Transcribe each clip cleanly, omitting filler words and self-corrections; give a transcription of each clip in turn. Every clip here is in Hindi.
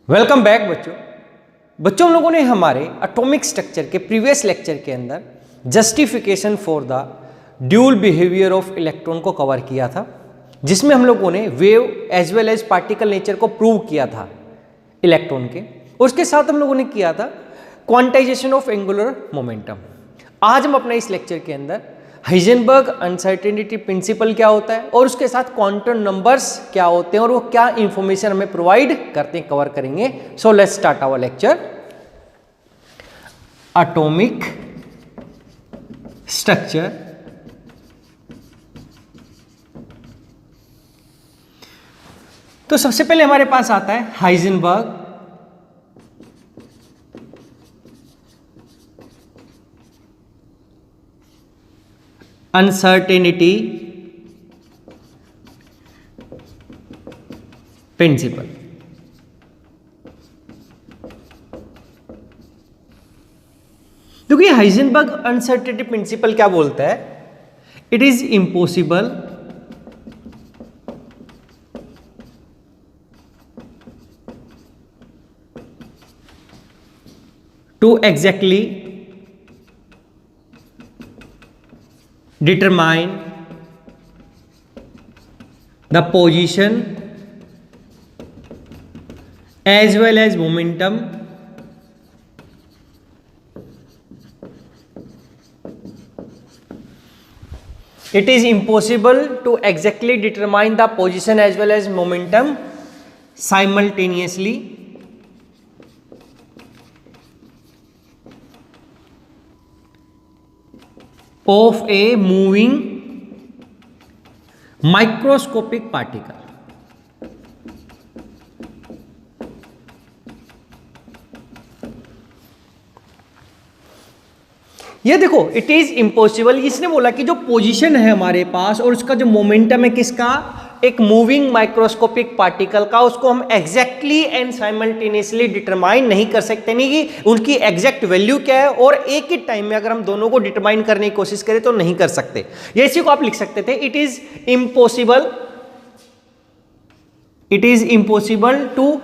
वेलकम बैक बच्चों हम लोगों ने हमारे एटॉमिक स्ट्रक्चर के प्रीवियस लेक्चर के अंदर justification for the dual behaviour of electron को कवर किया था, जिसमें हम लोगों ने wave as well as particle nature को प्रूव किया था इलेक्ट्रॉन के। और उसके साथ हम लोगों ने किया था क्वांटाइजेशन ऑफ एंगुलर मोमेंटम। आज हम अपने इस लेक्चर के अंदर हाइजेनबर्ग अनसर्टेनिटी प्रिंसिपल क्या होता है और उसके साथ क्वांटम नंबर्स क्या होते हैं और वो क्या इंफॉर्मेशन हमें प्रोवाइड करते हैं कवर करेंगे। So let's start our lecture. Atomic structure तो सबसे पहले हमारे पास आता है हाइजेनबर्ग अनसर्टेनिटी प्रिंसिपल। देखिए हाइजेनबर्ग अनसर्टेनिटी प्रिंसिपल क्या बोलता है, it is impossible to exactly determine the position as well as momentum it is impossible to exactly determine the position as well as momentum simultaneously of a moving microscopic particle। ये देखो इट इज इम्पॉसिबल, इसने बोला कि जो पोजीशन है हमारे पास और उसका जो मोमेंटम है किसका, एक मूविंग माइक्रोस्कोपिक पार्टिकल का, उसको हम एग्जैक्टली एंड साइमल्टेनियसली डिटरमाइन नहीं कर सकते, नहीं कि उनकी एग्जैक्ट वैल्यू क्या है और एक ही टाइम में अगर हम दोनों को डिटरमाइन करने की कोशिश करें तो नहीं कर सकते। ये इसी को आप लिख सकते थे, it is impossible to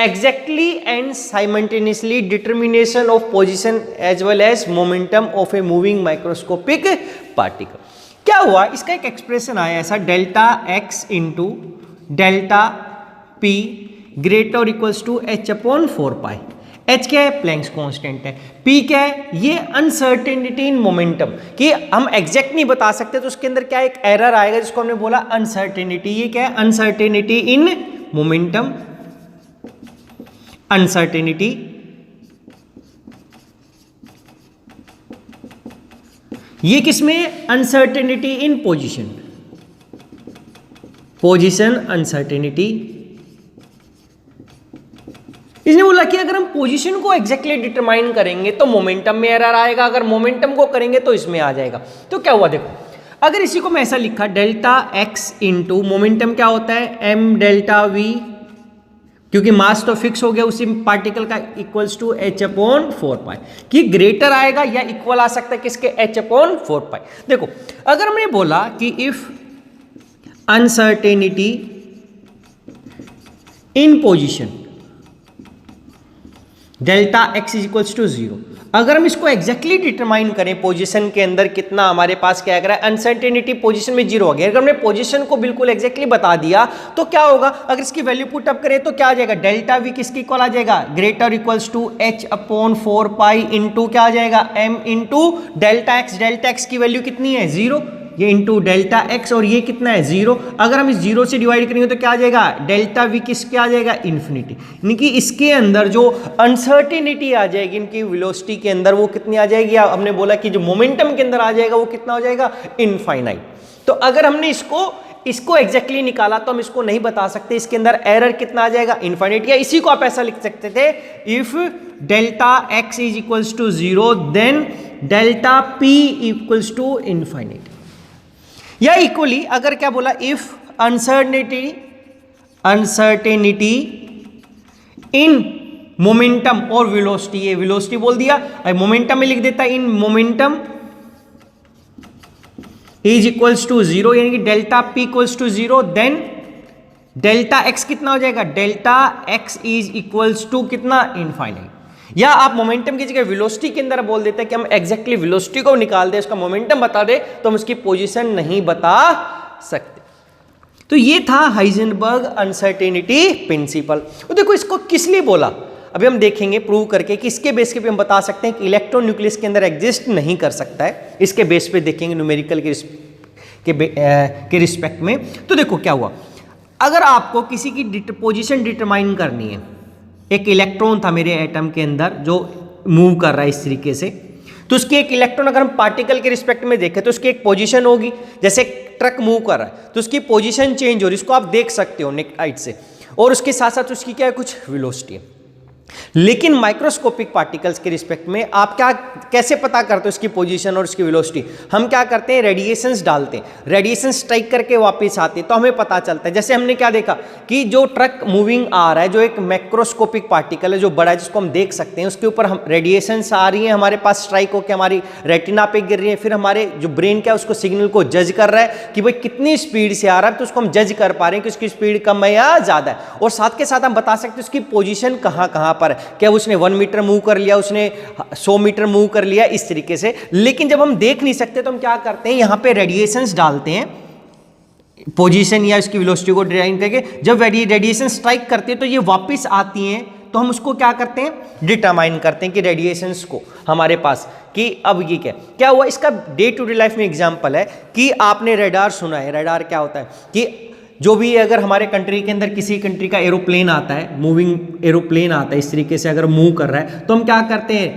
exactly and simultaneously determination of position as well as momentum of a moving microscopic particle। क्या हुआ, इसका एक एक्सप्रेशन आया ऐसा, delta x into delta p greater और equals to h upon 4 pi. H क्या है, प्लैंक्स कांस्टेंट है, पी क्या है, ये अनसर्टेनिटी इन मोमेंटम, कि हम एग्जैक्ट नहीं बता सकते तो उसके अंदर क्या एक एरर आएगा जिसको हमने बोला अनसर्टेनिटी। ये क्या है, अनसर्टेनिटी इन मोमेंटम, अनसर्टेनिटी ये किसमें, uncertainty in position, position uncertainty. इसने बोला कि अगर हम पोजीशन को एग्जैक्टली डिटरमाइन करेंगे तो मोमेंटम में एरर आएगा, अगर मोमेंटम को करेंगे तो इसमें आ जाएगा। तो क्या हुआ, देखो अगर इसी को मैं ऐसा लिखा, डेल्टा एक्स इंटू मोमेंटम क्या होता है, एम डेल्टा वी, क्योंकि मास तो फिक्स हो गया उसी पार्टिकल का, इक्वल्स टू एच अपॉन 4 पाई, कि ग्रेटर आएगा या इक्वल आ सकता है किसके, एच अपॉन 4 पाई। देखो अगर हमने बोला कि if uncertainty in position delta x is equals to 0, अगर हम इसको एग्जैक्टली डिटरमाइन करें पोजीशन के अंदर कितना हमारे पास क्या है, अनसर्टेनिटी पोजीशन में 0 हो गया, अगर हमने पोजीशन को बिल्कुल एग्जैक्टली बता दिया तो क्या होगा, अगर इसकी वैल्यू पुट अप करें तो क्या आ जाएगा, डेल्टा वी किसकी इक्वल आ जाएगा, greater equals to h upon 4 pi into क्या आ जाएगा, एम इंटू डेल्टा एक्स की वैल्यू कितनी है 0, ये इंटू डेल्टा एक्स और ये कितना है 0, अगर हम इस 0 से डिवाइड करेंगे तो क्या आ जाएगा, डेल्टा वी किसके आ जाएगा, इन्फिनिटी, यानी कि इसके अंदर जो अनसर्टेनिटी आ जाएगी इनकी वेलोसिटी के अंदर वो कितनी आ जाएगी, हमने बोला कि जो मोमेंटम के अंदर आ जाएगा वो कितना हो जाएगा, इनफाइनाइट। तो अगर हमने इसको एग्जैक्टली निकाला तो हम इसको नहीं बता सकते, इसके अंदर एरर कितना आ जाएगा, इनफाइनाइट, या इसी को आप ऐसा लिख सकते थे, if delta x is equals to 0 then delta p equals to infinite. या इक्वली अगर क्या बोला, इफ अनसर्टेनिटी इन मोमेंटम और वेलोसिटी, ये वेलोसिटी बोल दिया, मोमेंटम में लिख देता in momentum is equals to 0, यानी कि delta p equals to 0, then delta x कितना हो जाएगा, delta x is equals to कितना, इनफाइनाइट। या आप मोमेंटम की जगह वेलोसिटी के अंदर बोल देते हैं कि हम एग्जैक्टली वेलोसिटी को निकाल दे, उसका मोमेंटम बता दे, तो हम उसकी पोजीशन नहीं बता सकते। तो ये था हाइजेनबर्ग अनसर्टेनिटी प्रिंसिपल। तो देखो इसको किस लिए बोला, अभी हम देखेंगे प्रूव करके कि इसके बेस पे हम बता सकते हैं कि इलेक्ट्रॉन न्यूक्लियस के अंदर एग्जिस्ट नहीं कर सकता है। इसके बेस पे देखेंगे न्यूमेरिकल के रिस्पेक्ट में। तो देखो क्या हुआ, अगर आपको किसी की पोजीशन डिटरमाइन करनी है, एक इलेक्ट्रॉन था मेरे एटम के अंदर जो मूव कर रहा है इस तरीके से, तो उसकी एक इलेक्ट्रॉन अगर हम पार्टिकल के रिस्पेक्ट में देखें तो उसकी एक पोजीशन होगी। जैसे एक ट्रक मूव कर रहा है तो उसकी पोजीशन चेंज हो रही है, इसको आप देख सकते हो नेक हाइट से, और उसके साथ साथ उसकी क्या है, कुछ वेलोसिटी है। लेकिन माइक्रोस्कोपिक पार्टिकल्स के रिस्पेक्ट में आप क्या कैसे पता करते हो उसकी पोजीशन और उसकी वेलोसिटी, हम क्या करते हैं, रेडिएशंस डालते हैं, रेडिएशन स्ट्राइक करके वापस आते हैं तो हमें पता चलता है। जैसे हमने क्या देखा कि जो ट्रक मूविंग आ रहा है, जो एक मैक्रोस्कोपिक पार्टिकल है जो बड़ा है जिसको हम देख सकते हैं, उसके ऊपर हम रेडिएशंस आ रही हैं हमारे पास, स्ट्राइक होकर हमारी रेटिना पे गिर रही है, फिर हमारे जो ब्रेन क्या है उसको सिग्नल को जज कर रहा है कि भाई कितनी स्पीड से आ रहा है, तो उसको हम जज कर पा रहे हैं कि उसकी स्पीड कम है या ज़्यादा है, और साथ के साथ हम बता सकते हैं उसकी पोजीशन कहाँ कहाँ पर है, क्या उसने 1 मीटर मूव कर लिया, उसने 100 मीटर मूव कर लिया, इस तरीके से। लेकिन जब हम देख नहीं सकते तो हम क्या करते हैं, यहां पे रेडिएशंस डालते हैं पोजीशन या इसकी वेलोसिटी को डिराइव करके। जब रेडिएशन स्ट्राइक करते हैं तो ये वापस आती हैं, तो हम उसको क्या करते हैं, डिटरमाइन करते हैं कि रेडिएशंस को हमारे पास कि अब ये क्या हुआ। इसका डे टू डे लाइफ में एग्जांपल है कि आपने रडार सुना है। रडार क्या होता है कि जो भी अगर हमारे कंट्री के अंदर किसी कंट्री का एरोप्लेन आता है, मूविंग एरोप्लेन आता है इस तरीके से, अगर मूव कर रहा है तो हम क्या करते हैं,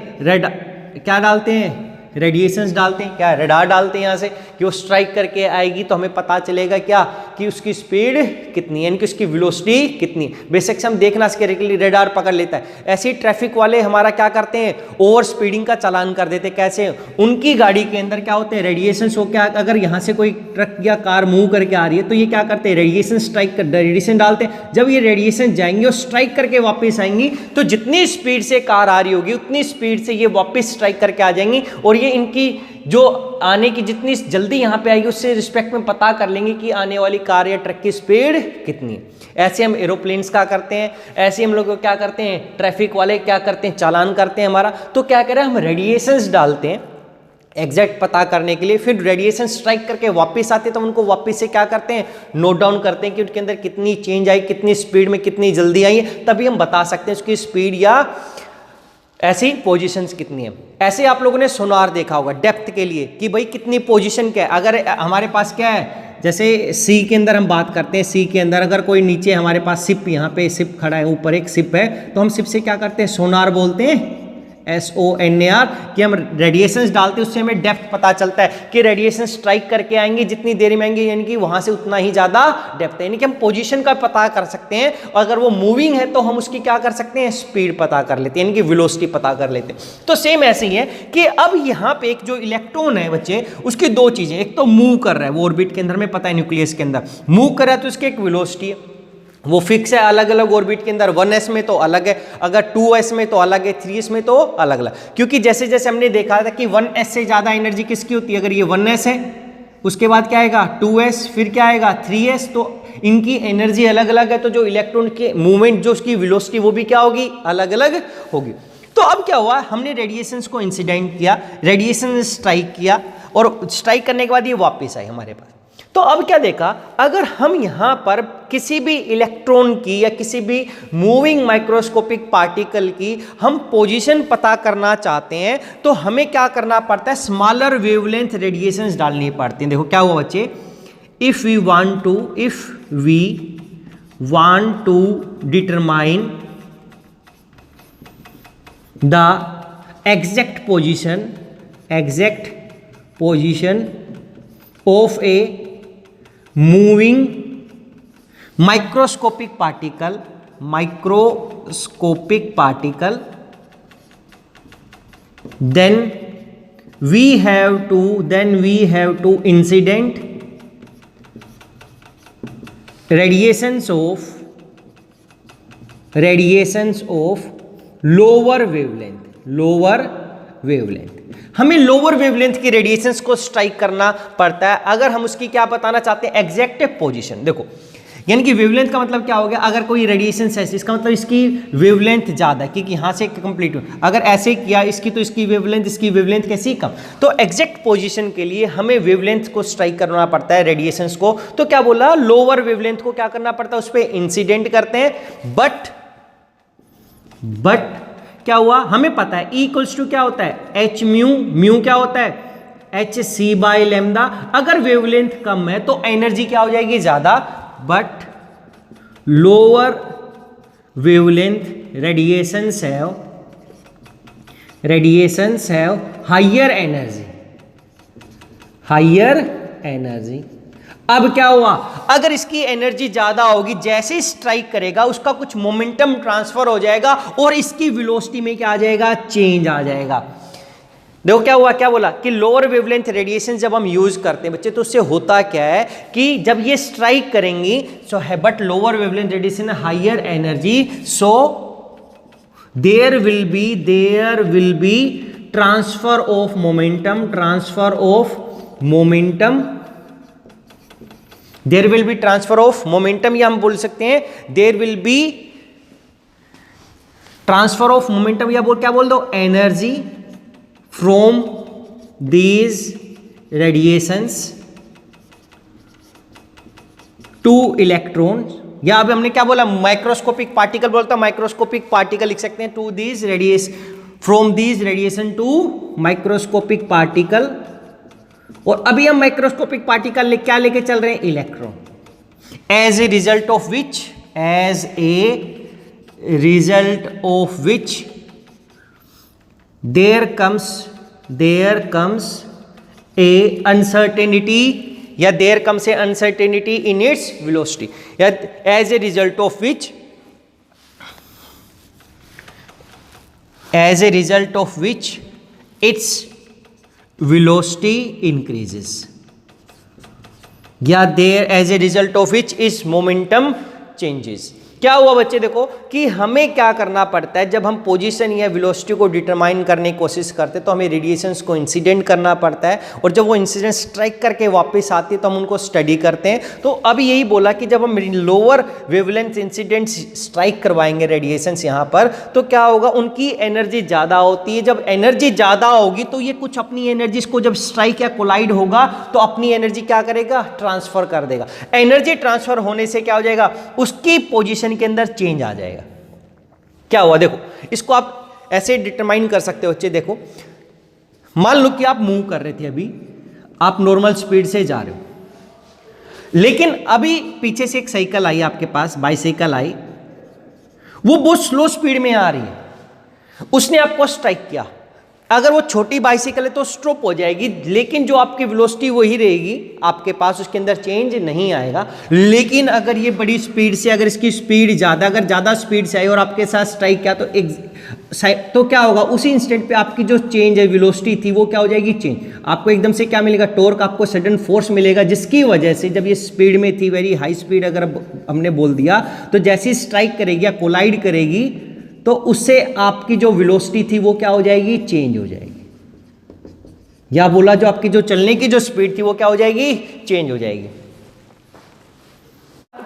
क्या डालते हैं, रेडिएशंस डालते हैं, क्या रडार डालते हैं यहाँ से कि वो स्ट्राइक करके आएगी तो हमें पता चलेगा क्या कि उसकी स्पीड कितनी है, यानी कि उसकी वेलोसिटी कितनी है। बेशक से हम देखना इसके लिए रडार पकड़ लेता है। ऐसे ही ट्रैफिक वाले हमारा क्या करते हैं, ओवर स्पीडिंग का चालान कर देते हैं। कैसे, उनकी गाड़ी के अंदर क्या होते हैं, रेडिएशंस हो, क्या अगर यहाँ से कोई ट्रक या कार मूव करके आ रही है तो ये क्या करते हैं, रेडिएशन स्ट्राइक कर रेडिएशन डालते हैं। जब ये रेडिएशन जाएंगे और स्ट्राइक करके वापस आएंगी तो जितनी स्पीड से कार आ रही होगी उतनी स्पीड से ये वापस स्ट्राइक करके आ जाएंगी, और ये इनकी जो आने की जितनी जल्दी यहाँ पे आएगी उससे रिस्पेक्ट में पता कर लेंगे कि आने वाली कार या ट्रक की स्पीड कितनी है। ऐसे हम एरोप्लेन्स का करते हैं, ऐसे हम लोग क्या करते हैं, ट्रैफिक वाले क्या करते हैं, चालान करते हैं हमारा। तो क्या करें, हम रेडिएशंस डालते हैं एग्जैक्ट पता करने के लिए, फिर रेडिएशन स्ट्राइक करके वापस आते हैं तो हम उनको वापस से क्या करते हैं, नोट डाउन करते हैं कि उनके अंदर कितनी चेंज आई, कितनी स्पीड में कितनी जल्दी आई है, तभी हम बता सकते हैं उसकी स्पीड या ऐसी पोजीशंस कितनी है। ऐसे आप लोगों ने सोनार देखा होगा डेप्थ के लिए कि भाई कितनी पोजीशन क्या है। अगर हमारे पास क्या है, जैसे सी के अंदर हम बात करते हैं, सी के अंदर अगर कोई नीचे हमारे पास शिप, यहाँ पे शिप खड़ा है, ऊपर एक शिप है, तो हम शिप से क्या करते हैं, सोनार बोलते हैं, SONAR, कि हम रेडिएशंस डालते हैं, उससे हमें डेप्थ पता चलता है कि रेडिएशन स्ट्राइक करके आएंगे जितनी देर में आएंगे, यानी कि वहां से उतना ही ज्यादा डेप्थ है, यानी कि हम पोजीशन का पता कर सकते हैं। और अगर वो मूविंग है तो हम उसकी क्या कर सकते हैं, स्पीड पता कर लेते हैं, यानी कि वेलोसिटी पता कर लेते हैं। तो सेम ऐसे ही है कि अब यहाँ पे एक जो इलेक्ट्रॉन है बच्चे, उसकी दो चीजें, एक तो मूव कर रहा है, वो ऑर्बिट के अंदर में पता है, न्यूक्लियस के अंदर मूव कर रहा है तो उसकी एक वेलोसिटी है, वो फिक्स है अलग अलग ऑर्बिट के अंदर, 1s में तो अलग है, अगर 2s में तो अलग है, 3s में तो अलग अलग। क्योंकि जैसे जैसे हमने देखा था कि 1s से ज़्यादा एनर्जी किसकी होती है, अगर ये 1s है उसके बाद क्या आएगा 2s, फिर क्या आएगा 3s, तो इनकी एनर्जी अलग अलग है, तो जो इलेक्ट्रॉन के मूवमेंट जो उसकी वेलोसिटी वो भी क्या होगी, अलग अलग होगी। तो अब क्या हुआ, हमने रेडिएशंस को इंसिडेंट किया, रेडिएशन स्ट्राइक किया, और स्ट्राइक करने के बाद ये वापस आए हमारे पास। तो अब क्या देखा, अगर हम यहाँ पर किसी भी इलेक्ट्रॉन की या किसी भी मूविंग माइक्रोस्कोपिक पार्टिकल की हम पोजीशन पता करना चाहते हैं तो हमें क्या करना पड़ता है, स्मॉलर वेवलेंथ रेडिएशंस डालनी पड़ती हैं। देखो क्या हुआ बच्चे, if we want to determine the exact position of a moving microscopic particle, then we have to incident radiations of lower wavelength। हमें लोअर वेवलेंथ की रेडिएशंस को स्ट्राइक करना पड़ता है अगर हम उसकी क्या बताना चाहते हैं, एग्जैक्ट पोजीशन। देखो यानी कि वेवलेंथ का मतलब क्या हो गया, अगर कोई रेडिएशन है इसका मतलब इसकी वेवलेंथ ज़्यादा है, क्योंकि यहाँ से कंप्लीट हो, अगर ऐसे किया इसकी तो इसकी वेवलेंथ कैसी कम। तो एग्जैक्ट पोजीशन के लिए हमें वेवलेंथ को स्ट्राइक करना पड़ता है रेडिएशंस को। तो क्या बोला, लोअर वेवलेंथ को क्या करना पड़ता है, उस पर इंसिडेंट करते हैं। बट क्या हुआ, हमें पता है E इक्वल्स टू क्या होता है, एच म्यू क्या होता है, एच सी बाई लैम्डा। अगर वेवलेंथ कम है तो एनर्जी क्या हो जाएगी, ज्यादा। But lower wavelength radiations have higher energy. अब क्या हुआ, अगर इसकी एनर्जी ज्यादा होगी, जैसे ही स्ट्राइक करेगा उसका कुछ मोमेंटम ट्रांसफर हो जाएगा और इसकी वेलोसिटी में क्या आ जाएगा, चेंज आ जाएगा। देखो क्या हुआ, क्या बोला कि लोअर वेवलेंथ रेडिएशन जब हम यूज करते हैं बच्चे, तो उससे होता क्या है कि जब ये स्ट्राइक करेंगी सो है, but lower wavelength radiation higher energy, so there will be transfer of momentum, there will be transfer of momentum, या हम बोल सकते हैं there will be transfer of momentum, या क्या बोल दो, energy from these radiations to electrons, या अभी हमने क्या बोला, माइक्रोस्कोपिक पार्टिकल बोलता, माइक्रोस्कोपिक पार्टिकल लिख सकते हैं, to these radiation, from these radiation to microscopic particle. और अभी हम माइक्रोस्कोपिक पार्टिकल क्या लेके चल रहे हैं, electron. As a result of which there comes a uncertainty, या there comes a uncertainty in its velocity, या as a result of which its velocity increases, या there as a result of which its momentum changes। क्या हुआ बच्चे, देखो कि हमें क्या करना पड़ता है, जब हम पोजीशन या वेलोसिटी को डिटरमाइन करने की कोशिश करते हैं तो हमें रेडिएशंस को इंसिडेंट करना पड़ता है, और जब वो इंसिडेंट स्ट्राइक करके वापस आती है तो हम उनको स्टडी करते हैं। तो अभी यही बोला कि जब हम लोअर वेवलेंथ इंसिडेंट स्ट्राइक करवाएंगे रेडिएशंस यहाँ पर, तो क्या होगा, उनकी एनर्जी ज़्यादा होती है। जब एनर्जी ज़्यादा होगी तो ये कुछ अपनी एनर्जी को जब स्ट्राइक या कोलाइड होगा तो अपनी एनर्जी क्या करेगा, ट्रांसफर कर देगा। एनर्जी ट्रांसफर होने से क्या हो जाएगा, उसकी पोजीशन के अंदर चेंज आ जाएगा। क्या हुआ, देखो इसको आप ऐसे डिटरमाइन कर सकते हो बच्चे। देखो मान लो कि आप मूव कर रहे थे, अभी आप नॉर्मल स्पीड से जा रहे हो, लेकिन अभी पीछे से एक साइकिल आई आपके पास, बाइसाइकिल आई, वो बहुत स्लो स्पीड में आ रही है, उसने आपको स्ट्राइक किया। अगर वो छोटी बाइसाइकिल है तो स्टॉप हो जाएगी, लेकिन जो आपकी वेलोसिटी वही रहेगी आपके पास, उसके अंदर चेंज नहीं आएगा। लेकिन अगर ये बड़ी स्पीड से, अगर इसकी स्पीड ज़्यादा, अगर ज़्यादा स्पीड से आई और आपके साथ स्ट्राइक किया तो क्या होगा, उसी इंस्टेंट पे आपकी जो चेंज है वेलोसिटी थी वो क्या हो जाएगी, चेंज। आपको एकदम से क्या मिलेगा, टॉर्क, आपको सडन फोर्स मिलेगा, जिसकी वजह से जब ये स्पीड में थी, वेरी हाई स्पीड अगर हमने बोल दिया, तो जैसे ही स्ट्राइक करेगी या कोलाइड करेगी तो उससे आपकी जो वेलोसिटी थी वो क्या हो जाएगी, चेंज हो जाएगी। या बोला जो आपकी जो चलने की जो स्पीड थी वो क्या हो जाएगी, चेंज हो जाएगी।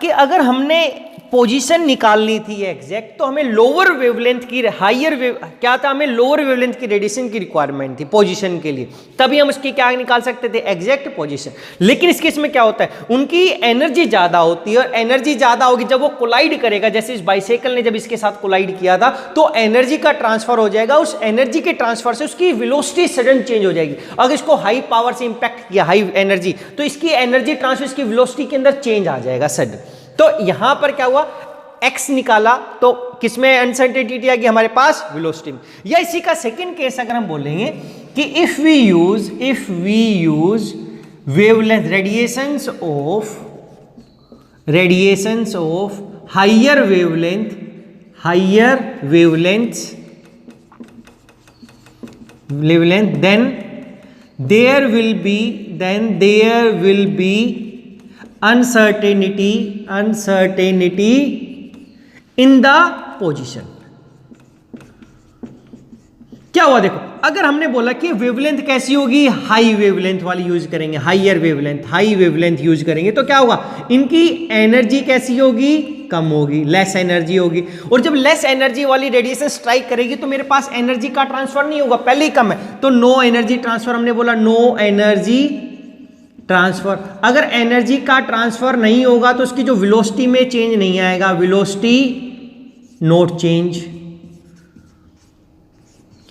कि अगर हमने पोजीशन निकालनी थी एग्जैक्ट, तो हमें लोअर वेवलेंथ की क्या था, हमें लोअर वेवलेंथ की रेडिएशन की रिक्वायरमेंट थी पोजीशन के लिए, तभी हम उसकी क्या निकाल सकते थे, एग्जैक्ट पोजीशन। लेकिन इस केस में क्या होता है, उनकी एनर्जी ज्यादा होती है, और एनर्जी ज्यादा होगी जब वो कोलाइड करेगा, जैसे इस बाइसाइकिल ने जब इसके साथ कोलाइड किया था, तो एनर्जी का ट्रांसफर हो जाएगा। उस एनर्जी के ट्रांसफर से उसकी वेलोसिटी सडन चेंज हो जाएगी। अगर इसको हाई पावर से इंपैक्ट किया, हाई एनर्जी, तो इसकी एनर्जी ट्रांसफर, इसकी वेलोसिटी के अंदर चेंज आ जाएगा सडन। तो यहां पर क्या हुआ, x निकाला तो किसमें अनसर्टेनिटी आ गई, हमारे पास वेलोसिटी में। या इसी का सेकंड केस अगर हम बोलेंगे कि if we use wavelength radiations of higher wavelength then there will be uncertainty in the position। क्या हुआ देखो, अगर हमने बोला कि वेवलेंथ कैसी होगी, हाई वेवलेंथ वाली यूज करेंगे, हाई वेवलेंथ यूज करेंगे, तो क्या होगा, इनकी एनर्जी कैसी होगी, कम होगी, लेस एनर्जी होगी। और जब लेस एनर्जी वाली रेडिएशन स्ट्राइक करेगी तो मेरे पास एनर्जी का ट्रांसफर नहीं होगा, पहले ही कम है, तो नो एनर्जी ट्रांसफर, हमने बोला नो एनर्जी ट्रांसफर। अगर एनर्जी का ट्रांसफर नहीं होगा तो उसकी जो वेलोसिटी में चेंज नहीं आएगा, वेलोसिटी नॉट चेंज।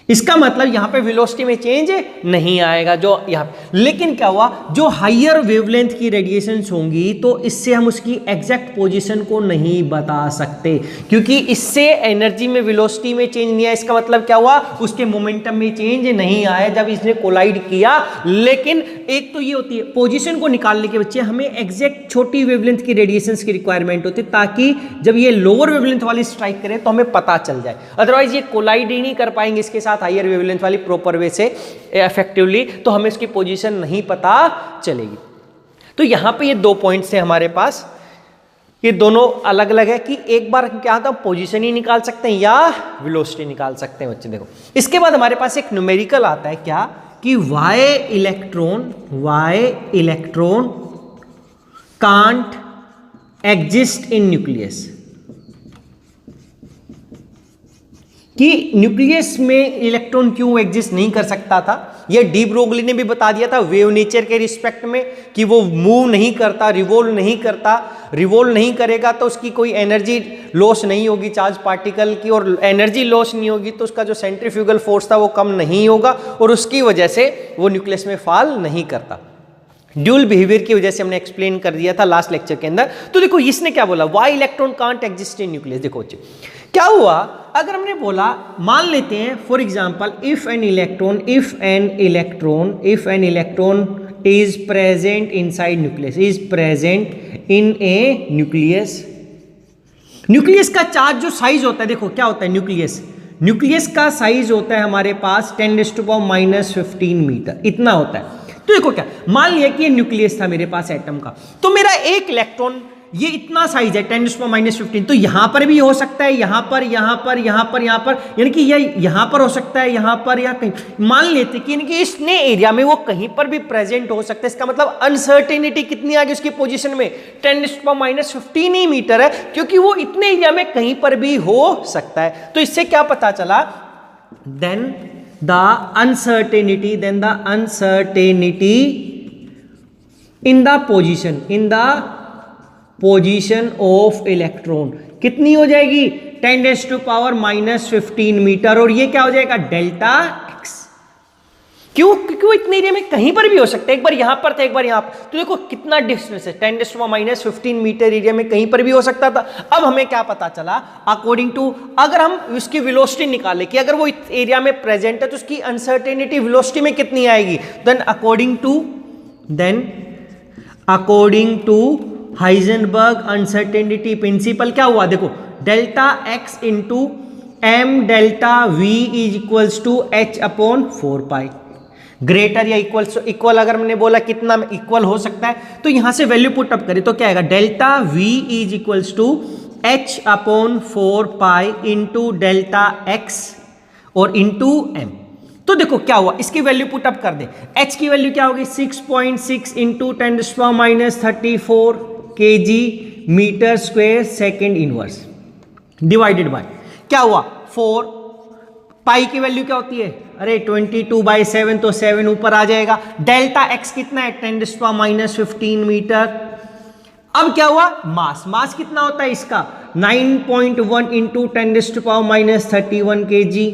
इसका मतलब यहां पे वेलोसिटी में चेंज नहीं आएगा जो यहां। लेकिन क्या हुआ, जो हायर वेवलेंथ की रेडिएशंस होंगी तो इससे हम उसकी एग्जैक्ट पोजीशन को नहीं बता सकते, क्योंकि इससे एनर्जी में वेलोसिटी में चेंज नहीं आया। इसका मतलब क्या हुआ, उसके मोमेंटम में चेंज नहीं आया जब इसने कोलाइड किया। लेकिन एक तो ये होती है, पोजीशन को निकालने के बच्चे हमें एग्जैक्ट छोटी वेवलेंथ की रेडिएशंस की रिक्वायरमेंट होती है, ताकि जब ये लोअर वेवलेंथ वाली स्ट्राइक करे तो हमें पता चल जाए। अदरवाइज ये कोलाइड ही नहीं कर पाएंगे इसके साथ हायर वेवलेंथ वाली प्रॉपर वे से इफेक्टिवली, तो हमें इसकी पोजीशन नहीं पता चलेगी। तो यहां पे ये दो पॉइंट्स हैं हमारे पास, ये दोनों अलग अलग है कि एक बार क्या हम पोजीशन ही निकाल सकते हैं या वेलोसिटी निकाल सकते हैं बच्चे। देखो इसके बाद हमारे पास एक न्यूमेरिकल आता है क्या, कि y electron can't exist in nucleus, कि न्यूक्लियस में इलेक्ट्रॉन क्यों एग्जिस्ट नहीं कर सकता था। ये डी ब्रोगली ने भी बता दिया था वेव नेचर के रिस्पेक्ट में, कि वो मूव नहीं करता, रिवॉल्व नहीं करता, रिवॉल्व नहीं करेगा तो उसकी कोई एनर्जी लॉस नहीं होगी चार्ज पार्टिकल की, और एनर्जी लॉस नहीं होगी तो उसका जो सेंट्रीफ्यूगल फोर्स था वो कम नहीं होगा, और उसकी वजह से वो न्यूक्लियस में फॉल नहीं करता। ड्यूल बिहेवियर की वजह से हमने एक्सप्लेन कर दिया था लास्ट लेक्चर के अंदर। तो देखो इसने क्या बोला, why electron can't exist in nucleus. देखो बच्चे क्या हुआ, अगर हमने बोला, मान लेते हैं for example if an electron is present inside nucleus, is present in A nucleus. Nucleus का चार्ज जो साइज होता है, देखो क्या होता है, न्यूक्लियस का साइज होता है हमारे पास 10⁻⁻15 मीटर, इतना होता है। तो देखो क्या, मान लिया कि ये न्यूक्लियस था मेरे पास एटम का, तो मेरा एक इलेक्ट्रॉन ये इतना साइज है 10⁻⁻15, तो यहां पर भी हो सकता है, यहां पर, यानी कि ये यहां पर हो सकता है, यहां पर या कहीं। मान लेते कि यानी कि इसने एरिया में वो कहीं पर भी प्रेजेंट हो सकता है। इसका मतलब अनसर्टेनिटी कितनी आ गई उसकी पोजीशन में, 10⁻⁻15 ही मीटर है, क्योंकि वो इतने एरिया में कहीं पर भी हो सकता है। तो इससे क्या पता चला, then the uncertainty in the position of electron कितनी हो जाएगी, 10⁻⁻15 मीटर, और ये क्या हो जाएगा, डेल्टा एक्स। क्यों, क्योंकि वो इतने एरिया में कहीं पर भी हो सकता है, एक बार यहां पर था, एक बार यहां पर। तो देखो कितना डिस्टेंस है, 10⁻⁻15 मीटर एरिया में कहीं पर भी हो सकता था। अब हमें क्या पता चला, अकॉर्डिंग टू, अगर हम उसकी वेलोसिटी निकाले कि अगर वो एरिया में प्रेजेंट है तो उसकी अनसर्टेनिटी वेलोसिटी में कितनी आएगी, then according to Heisenberg uncertainty principle क्या हुआ, देखो delta x into m delta v is equals to h/4π, greater या इक्वल अगर मैंने बोला कितना इक्वल हो सकता है, तो यहां से वैल्यू पुट अप करें तो क्या आएगा, delta v is equals to h/4π into delta x और इंटू एम। तो देखो क्या हुआ, इसकी वैल्यू पुट अप कर दे, h की वैल्यू क्या होगी, 6.6 into 10⁻34 kg metre square second inverse, divided by क्या हुआ 4, पाई की वैल्यू क्या होती है, अरे 22/7, तो 7 ऊपर आ जाएगा। डेल्टा एक्स कितना है, 10⁻15 मीटर। अब क्या हुआ, मास कितना होता है इसका, 9.1 इंटू 10⁻31 kg।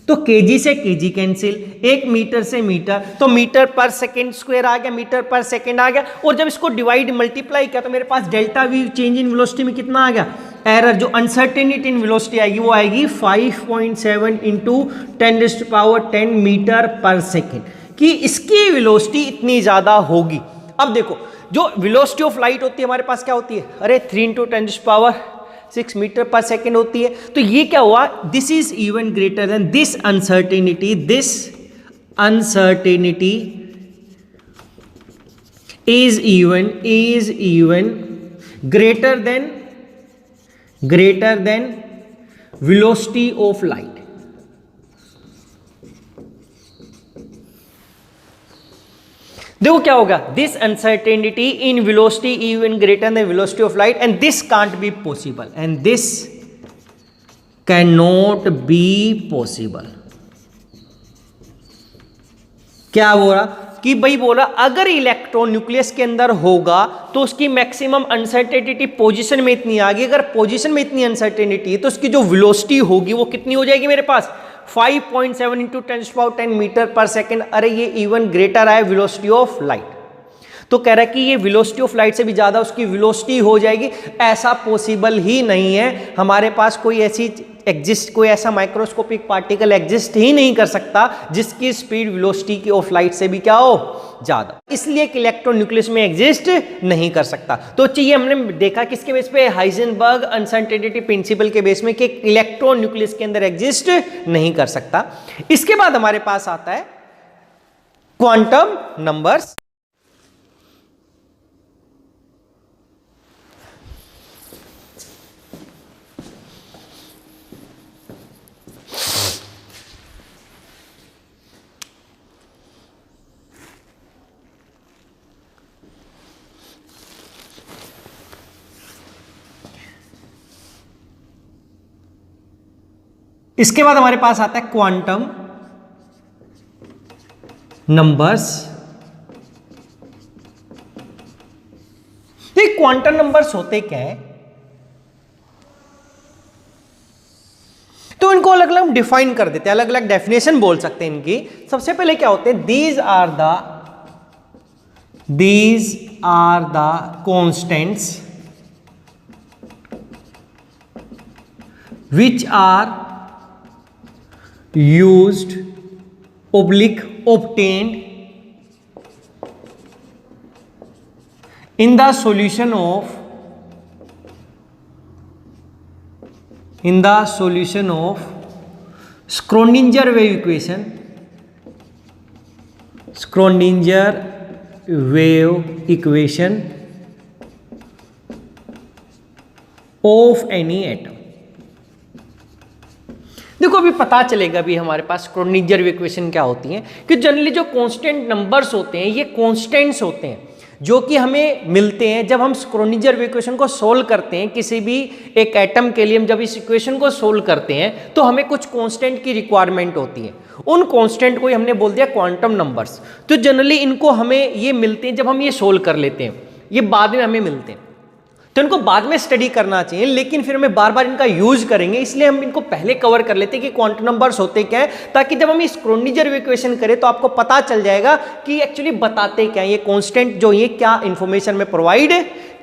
तो केजी से केजी कैंसिल, एक मीटर से मीटर, तो मीटर पर सेकेंड स्क्वायर आ गया, मीटर पर सेकेंड आ गया। और जब इसको डिवाइड मल्टीप्लाई किया तो मेरे पास delta v change in velocity में कितना आ गया, एरर जो अनसर्टेनिटी इन वेलोसिटी आएगी वो आएगी 5.7 इंटू 10⁻10 मीटर पर सेकेंड, कि इसकी वेलोसिटी इतनी ज्यादा होगी। अब देखो जो वेलोसिटी ऑफ लाइट होती है हमारे पास क्या होती है, अरे 3 इंटू 10⁻6 मीटर पर सेकेंड होती है। तो ये क्या हुआ, this is even greater than this uncertainty is even greater than velocity of light। देखो क्या होगा, this uncertainty in velocity even greater than velocity of light and this can't be possible, and this can not be possible. क्या बोला कि भाई बोला अगर इलेक्ट्रॉन न्यूक्लियस के अंदर होगा तो उसकी मैक्सिमम अनसर्टेनिटी पोजीशन में इतनी आ गई, अगर पोजीशन में इतनी अनसर्टेनिटी है तो उसकी जो वेलोसिटी होगी वो कितनी हो जाएगी मेरे पास 5.7 इंटू 10 मीटर पर सेकेंड। अरे ये इवन ग्रेटर है वेलोसिटी ऑफ लाइट, तो कह रहा है कि ये वेलोसिटी ऑफ लाइट से भी ज्यादा उसकी वेलोसिटी हो जाएगी। ऐसा पॉसिबल ही नहीं है, हमारे पास कोई ऐसी कोई ऐसा माइक्रोस्कोपिक पार्टिकल एग्जिस्ट ही नहीं कर सकता जिसकी स्पीड वेलोसिटी की ऑफ लाइट से भी क्या हो ज्यादा, इसलिए कि इलेक्ट्रॉन न्यूक्लियस में एग्जिस्ट नहीं कर सकता। तो ये हमने देखा किसके बेस पे, हाइजेनबर्ग अनसर्टेनिटी प्रिंसिपल के बेस में कि इलेक्ट्रॉन न्यूक्लियस के अंदर एग्जिस्ट नहीं कर सकता। इसके बाद हमारे पास आता है क्वांटम नंबर्स। इसके बाद हमारे पास आता है क्वांटम नंबर्स। तो क्वांटम नंबर्स होते क्या है, तो इनको अलग अलग डिफाइन कर देते हैं, अलग अलग डेफिनेशन बोल सकते हैं इनकी। सबसे पहले क्या होते हैं, these are the constants which are used obtained in the solution of Schrödinger wave equation of any atom। देखो अभी पता चलेगा भी हमारे पास श्रोडिंगर वेव इक्वेशन क्या होती है, कि जनरली जो कांस्टेंट नंबर्स होते हैं ये कांस्टेंट्स होते हैं जो कि हमें मिलते हैं जब हम श्रोडिंगर वेव इक्वेशन को सोल्व करते हैं। किसी भी एक एटम के लिए हम जब इस इक्वेशन को सोल्व करते हैं तो हमें कुछ कांस्टेंट की रिक्वायरमेंट होती है, उन कांस्टेंट को ही हमने बोल दिया क्वांटम नंबर्स। तो जनरली इनको हमें ये मिलते हैं जब हम ये सोल्व कर लेते हैं, ये बाद में हमें मिलते हैं, तो इनको बाद में स्टडी करना चाहिए, लेकिन फिर हमें बार बार इनका यूज करेंगे, इसलिए हम इनको पहले कवर कर लेते हैं कि क्वांटम नंबर्स होते क्या हैं, ताकि जब हम इस श्रोडिंगर वेव इक्वेशन करें तो आपको पता चल जाएगा कि एक्चुअली बताते क्या हैं ये कांस्टेंट, जो ये क्या इंफॉर्मेशन में प्रोवाइड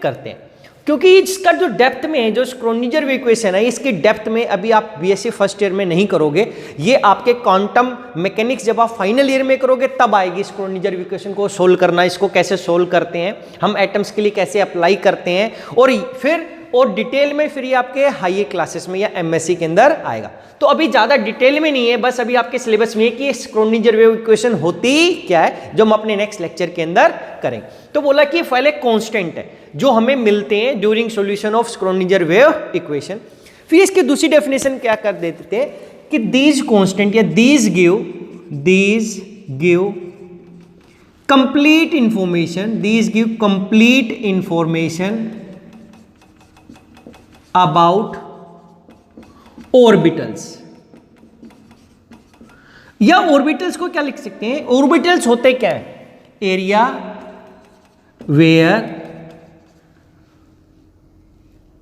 करते हैं। क्योंकि इसका जो डेप्थ में है, जो श्रोडिंगर वेव इक्वेशन है, इसकी डेप्थ में अभी आप बीएससी फर्स्ट ईयर में नहीं करोगे, ये आपके क्वांटम मैकेनिक्स जब आप फाइनल ईयर में करोगे तब आएगी श्रोडिंगर वेव इक्वेशन को सोल्व करना, इसको कैसे सोल्व करते हैं हम, एटम्स के लिए कैसे अप्लाई करते हैं, और डिटेल में फिर ये आपके हाई क्लासेस में या एमएससी के अंदर आएगा। तो अभी ज़्यादा डिटेल में नहीं है, बस अभी आपके सिलेबस में है कि श्रोडिंगर वेव इक्वेशन होती क्या है, जो हम अपने नेक्स्ट लेक्चर के अंदर करेंगे। तो बोला कि पहले कांस्टेंट है जो हमें मिलते हैं during solution of Schrodinger wave equation. फिर इसकी दूसरी डेफिनेशन क्या कर देते थे कि दीज कांस्टेंट या these give complete information about orbitals, या ऑर्बिटल्स को क्या लिख सकते हैं, ऑर्बिटल्स होते क्या है, area where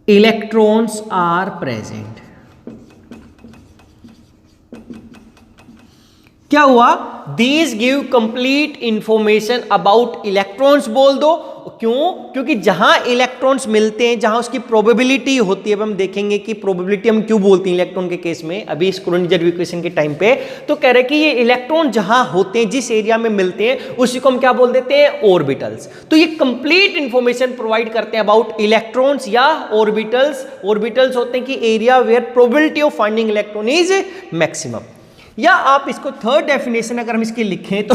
electrons are present. क्या हुआ, these give complete information about electrons बोल दो, क्यों, क्योंकि जहां इलेक्ट्रॉन्स मिलते हैं, जहां उसकी प्रोबेबिलिटी होती है, अब हम देखेंगे कि प्रोबेबिलिटी हम क्यों बोलते हैं इलेक्ट्रॉन के केस में अभी श्रोडिंगर वेव इक्वेशन के टाइम पे, तो कह रहे हैं कि ये इलेक्ट्रॉन जहां होते हैं, जिस एरिया में मिलते हैं, उसी को हम क्या बोल देते हैं, ऑर्बिटल्स। तो ये कंप्लीट इंफॉर्मेशन प्रोवाइड करते हैं अबाउट इलेक्ट्रॉन्स या ऑर्बिटल्स। ऑर्बिटल्स होते हैं कि area where probability of finding electron is maximum. या आप इसको थर्ड डेफिनेशन अगर हम इसकी लिखें तो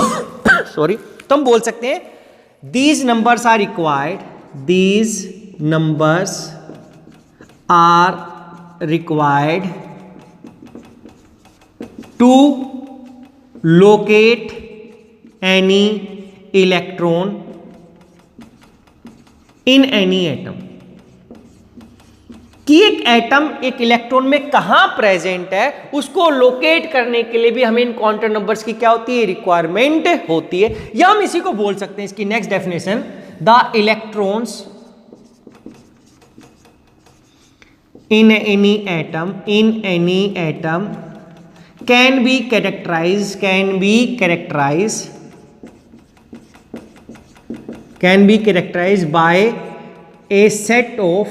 सॉरी, तो हम बोल सकते हैं these numbers are required to locate any electron in any atom, कि एक एटम एक इलेक्ट्रॉन में कहां प्रेजेंट है उसको लोकेट करने के लिए भी हमें इन क्वांटम नंबर्स की क्या होती है, रिक्वायरमेंट होती है। या हम इसी को बोल सकते हैं, इसकी next definition, the electrons in any atom can be characterized by a set of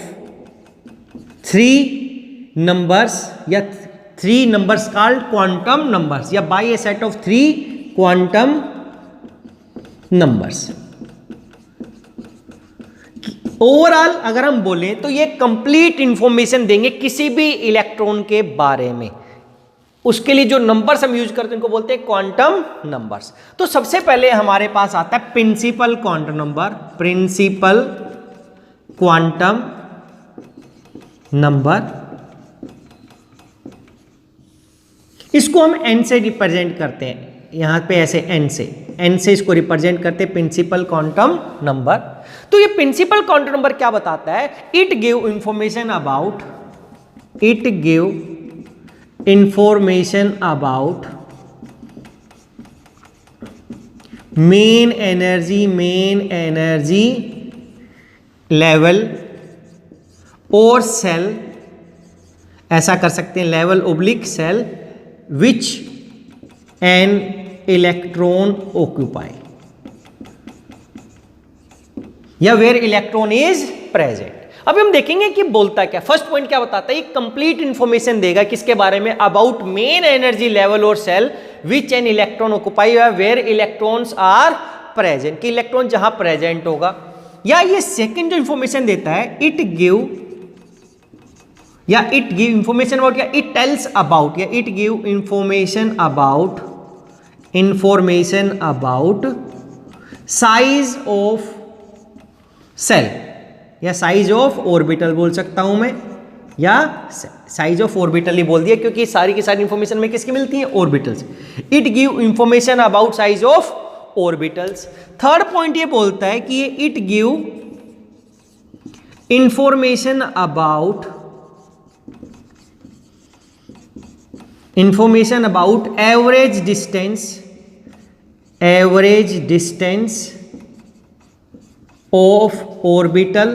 3 numbers या 3 numbers called quantum numbers, या by a set of 3 quantum numbers। Overall अगर हम बोलें तो ये कंप्लीट इंफॉर्मेशन देंगे किसी भी इलेक्ट्रॉन के बारे में। उसके लिए जो नंबर्स हम यूज करते हैं उनको बोलते हैं क्वांटम नंबर्स। तो सबसे पहले हमारे पास आता है principal quantum number, principal quantum number. इसको हम n से रिप्रेजेंट करते हैं, यहां पे ऐसे n से इसको रिप्रेजेंट करते हैं प्रिंसिपल क्वांटम नंबर। तो ये प्रिंसिपल क्वांटम नंबर क्या बताता है, it give information about main energy level और सेल, ऐसा कर सकते हैं level oblique shell, which an electron occupy या वेयर इलेक्ट्रॉन इज प्रेजेंट। अभी हम देखेंगे कि बोलता क्या। फर्स्ट पॉइंट क्या बताता है, ये कंप्लीट इंफॉर्मेशन देगा किसके बारे में, अबाउट मेन एनर्जी लेवल और shell which an electron occupy या वेयर इलेक्ट्रॉन्स आर प्रेजेंट, कि इलेक्ट्रॉन जहां प्रेजेंट होगा। या ये सेकंड जो इंफॉर्मेशन देता है, इट गिव इंफॉर्मेशन अबाउट, या इट टेल्स अबाउट, या it give information about size of shell या साइज ऑफ ऑर्बिटल बोल सकता हूं मैं, या साइज ऑफ ऑर्बिटल ही बोल दिया क्योंकि सारी की सारी इंफॉर्मेशन में किसकी मिलती है, orbitals. It give information about size of orbitals. Third point ये बोलता है कि ये it give information about average distance of orbital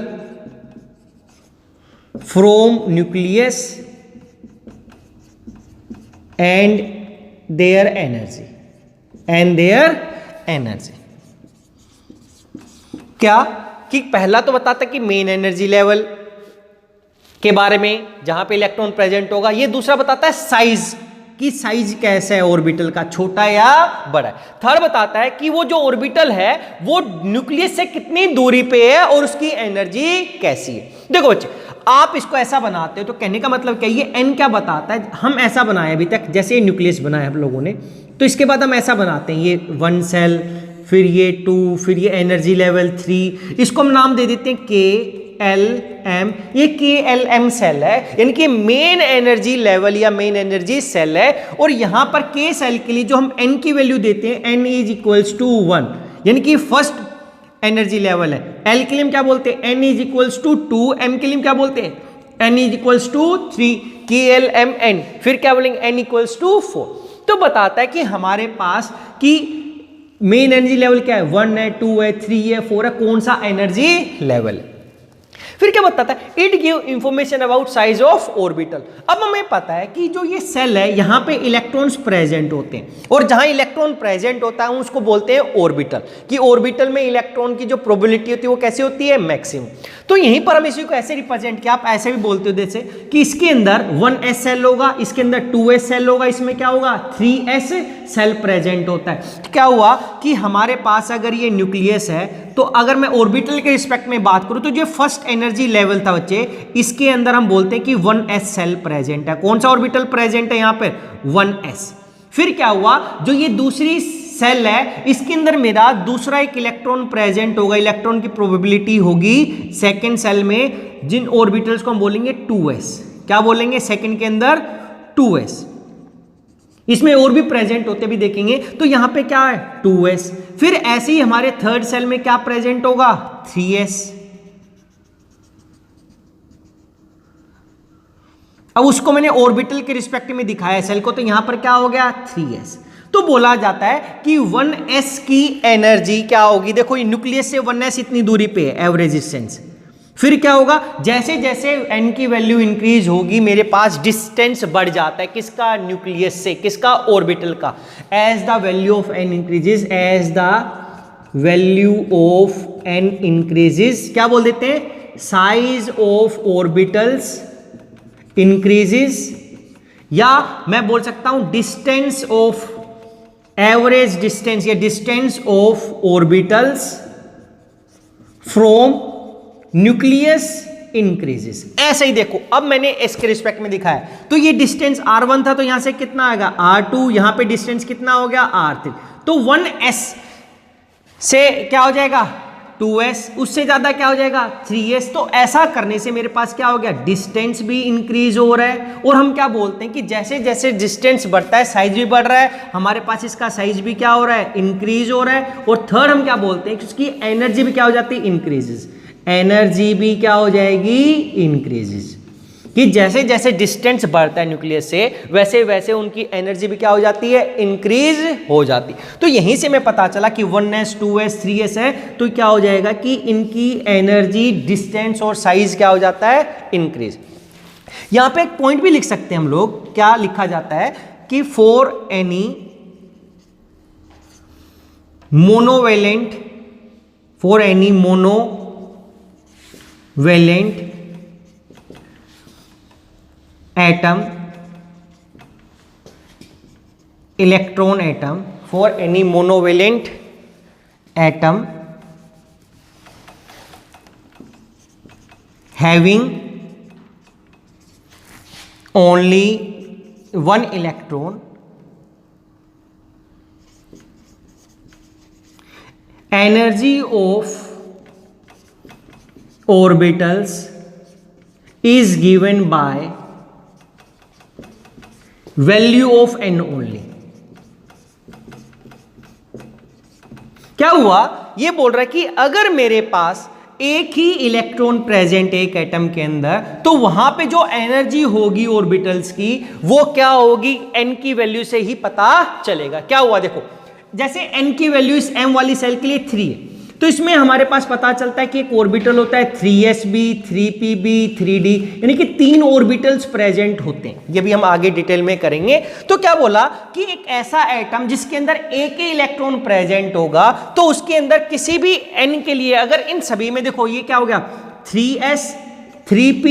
from nucleus and their energy क्या कि पहला तो बताता कि मेन एनर्जी लेवल के बारे में जहां पे इलेक्ट्रॉन प्रेजेंट होगा। ये दूसरा बताता है साइज, कि साइज कैसा है ऑर्बिटल का, छोटा या बड़ा है। थर्ड बताता है कि वो जो ऑर्बिटल है वो न्यूक्लियस से कितनी दूरी पे है और उसकी एनर्जी कैसी है। देखो बच्चे, आप इसको ऐसा बनाते हो तो कहने का मतलब क्या, ये n क्या बताता है, हम ऐसा बनाए अभी तक, जैसे ये न्यूक्लियस बनाया हम लोगों ने, तो इसके बाद हम ऐसा बनाते हैं, ये 1 सेल, फिर ये 2, फिर ये एनर्जी लेवल 3, इसको हम नाम दे देते हैं KLM। ये KLM सेल है, यानी कि मेन एनर्जी लेवल या मेन एनर्जी सेल है। और यहां पर K सेल के लिए जो हम n की वैल्यू देते हैं, n इज इक्वल्स टू 1, यानी कि फर्स्ट एनर्जी लेवल है। L के लिए हम क्या बोलते हैं, n is equals to 2, m के लिए हम क्या बोलते हैं, n is equals to 3, KLMN, फिर क्या बोलेंगे, n इक्वल्स टू 4। तो बताता है कि हमारे पास कि मेन एनर्जी लेवल क्या है, 1 है, 2 है, 3 है, 4 है, कौन सा एनर्जी लेवल है। फिर क्या बताता है, it give information about size of orbital. अब हमें पता है कि जो ये सेल है यहां पे इलेक्ट्रॉन्स प्रेजेंट होते हैं, और जहां इलेक्ट्रॉन प्रेजेंट होता है उसको बोलते हैं ऑर्बिटल, कि ऑर्बिटल में इलेक्ट्रॉन की जो प्रोबेबिलिटी होती है वो कैसी होती है, मैक्सिमम। तो यहीं पर हम इसी को ऐसे रिप्रेजेंट किया, आप ऐसे भी बोलते हो जैसे कि इसके अंदर 1s सेल होगा, इसके अंदर 2s सेल होगा, इसमें क्या होगा, 3s सेल प्रेजेंट होता है। तो क्या हुआ कि हमारे पास अगर ये न्यूक्लियस है, तो अगर मैं ऑर्बिटल के रिस्पेक्ट में बात करूं तो जो फर्स्ट एनर्जी लेवल था बच्चे, इसके अंदर हम बोलते हैं कि 1s सेल प्रेजेंट है। कौन सा ऑर्बिटल प्रेजेंट है यहां पर, 1s। फिर क्या हुआ, जो ये दूसरी सेल है इसके अंदर मेरा दूसरा एक इलेक्ट्रॉन प्रेजेंट होगा, इलेक्ट्रॉन की प्रोबेबिलिटी होगी सेकंड सेल में, जिन ऑर्बिटल्स को हम बोलेंगे 2s। क्या बोलेंगे, सेकंड के अंदर 2s। इसमें और भी प्रेजेंट होते भी देखेंगे। तो यहां पे क्या है 2s, फिर ऐसे ही हमारे थर्ड सेल में क्या प्रेजेंट होगा 3s। अब उसको मैंने ऑर्बिटल के रिस्पेक्ट में दिखाया सेल को, तो यहां पर क्या हो गया 3s। तो बोला जाता है कि 1s की एनर्जी क्या होगी, देखो ये न्यूक्लियस से 1s इतनी दूरी पे है एवरेज डिस्टेंस। फिर क्या होगा, जैसे जैसे n की वैल्यू इंक्रीज होगी मेरे पास डिस्टेंस बढ़ जाता है, किसका न्यूक्लियस से, किसका ऑर्बिटल का। As the value of n increases, as the value of n increases, क्या बोल देते हैं, साइज ऑफ ऑर्बिटल्स इंक्रीजेस, या मैं बोल सकता हूं डिस्टेंस ऑफ, एवरेज डिस्टेंस या distance of orbitals from nucleus increases. ऐसे ही देखो, अब मैंने इसके रिस्पेक्ट में दिखाया, तो ये डिस्टेंस r1 था, तो यहां से कितना आएगा r2, यहां पे डिस्टेंस कितना हो गया r3, तो 1s से क्या हो जाएगा 2s, उससे ज्यादा क्या हो जाएगा 3s। तो ऐसा करने से मेरे पास क्या हो गया, डिस्टेंस भी इंक्रीज हो रहा है, और हम क्या बोलते हैं कि जैसे जैसे डिस्टेंस बढ़ता है साइज भी बढ़ रहा है, हमारे पास इसका साइज भी क्या हो रहा है, इंक्रीज हो रहा है। और थर्ड हम क्या बोलते हैं कि उसकी एनर्जी भी क्या हो जाती है, इंक्रीजेस, एनर्जी भी क्या हो जाएगी, इंक्रीजेस, कि जैसे जैसे डिस्टेंस बढ़ता है न्यूक्लियस से वैसे वैसे उनकी एनर्जी भी क्या हो जाती है, इंक्रीज हो जाती। तो यहीं से मैं पता चला कि 1s 2s 3s है, तो क्या हो जाएगा कि इनकी एनर्जी, डिस्टेंस और साइज क्या हो जाता है, इंक्रीज। यहां पे एक पॉइंट भी लिख सकते हैं हम लोग, क्या लिखा जाता है कि for any monovalent, for any monovalent atom, electron atom, for any monovalent atom having only one electron, energy of orbitals is given by value of n only. क्या हुआ, ये बोल रहा है कि अगर मेरे पास एक ही इलेक्ट्रॉन प्रेजेंट एक एटम के अंदर, तो वहां पे जो एनर्जी होगी ऑर्बिटल्स की वो क्या होगी, n की वैल्यू से ही पता चलेगा। क्या हुआ, देखो जैसे n की वैल्यू इस m वाली सेल के लिए 3 है, तो इसमें हमारे पास पता चलता है कि एक ऑर्बिटल होता है 3sb 3pb 3d, यानी कि 3 ऑर्बिटल्स प्रेजेंट होते हैं। ये भी हम आगे डिटेल में करेंगे। तो क्या बोला कि एक ऐसा एटम जिसके अंदर एक ही इलेक्ट्रॉन प्रेजेंट होगा, तो उसके अंदर किसी भी n के लिए, अगर इन सभी में देखो ये क्या हो गया 3s 3p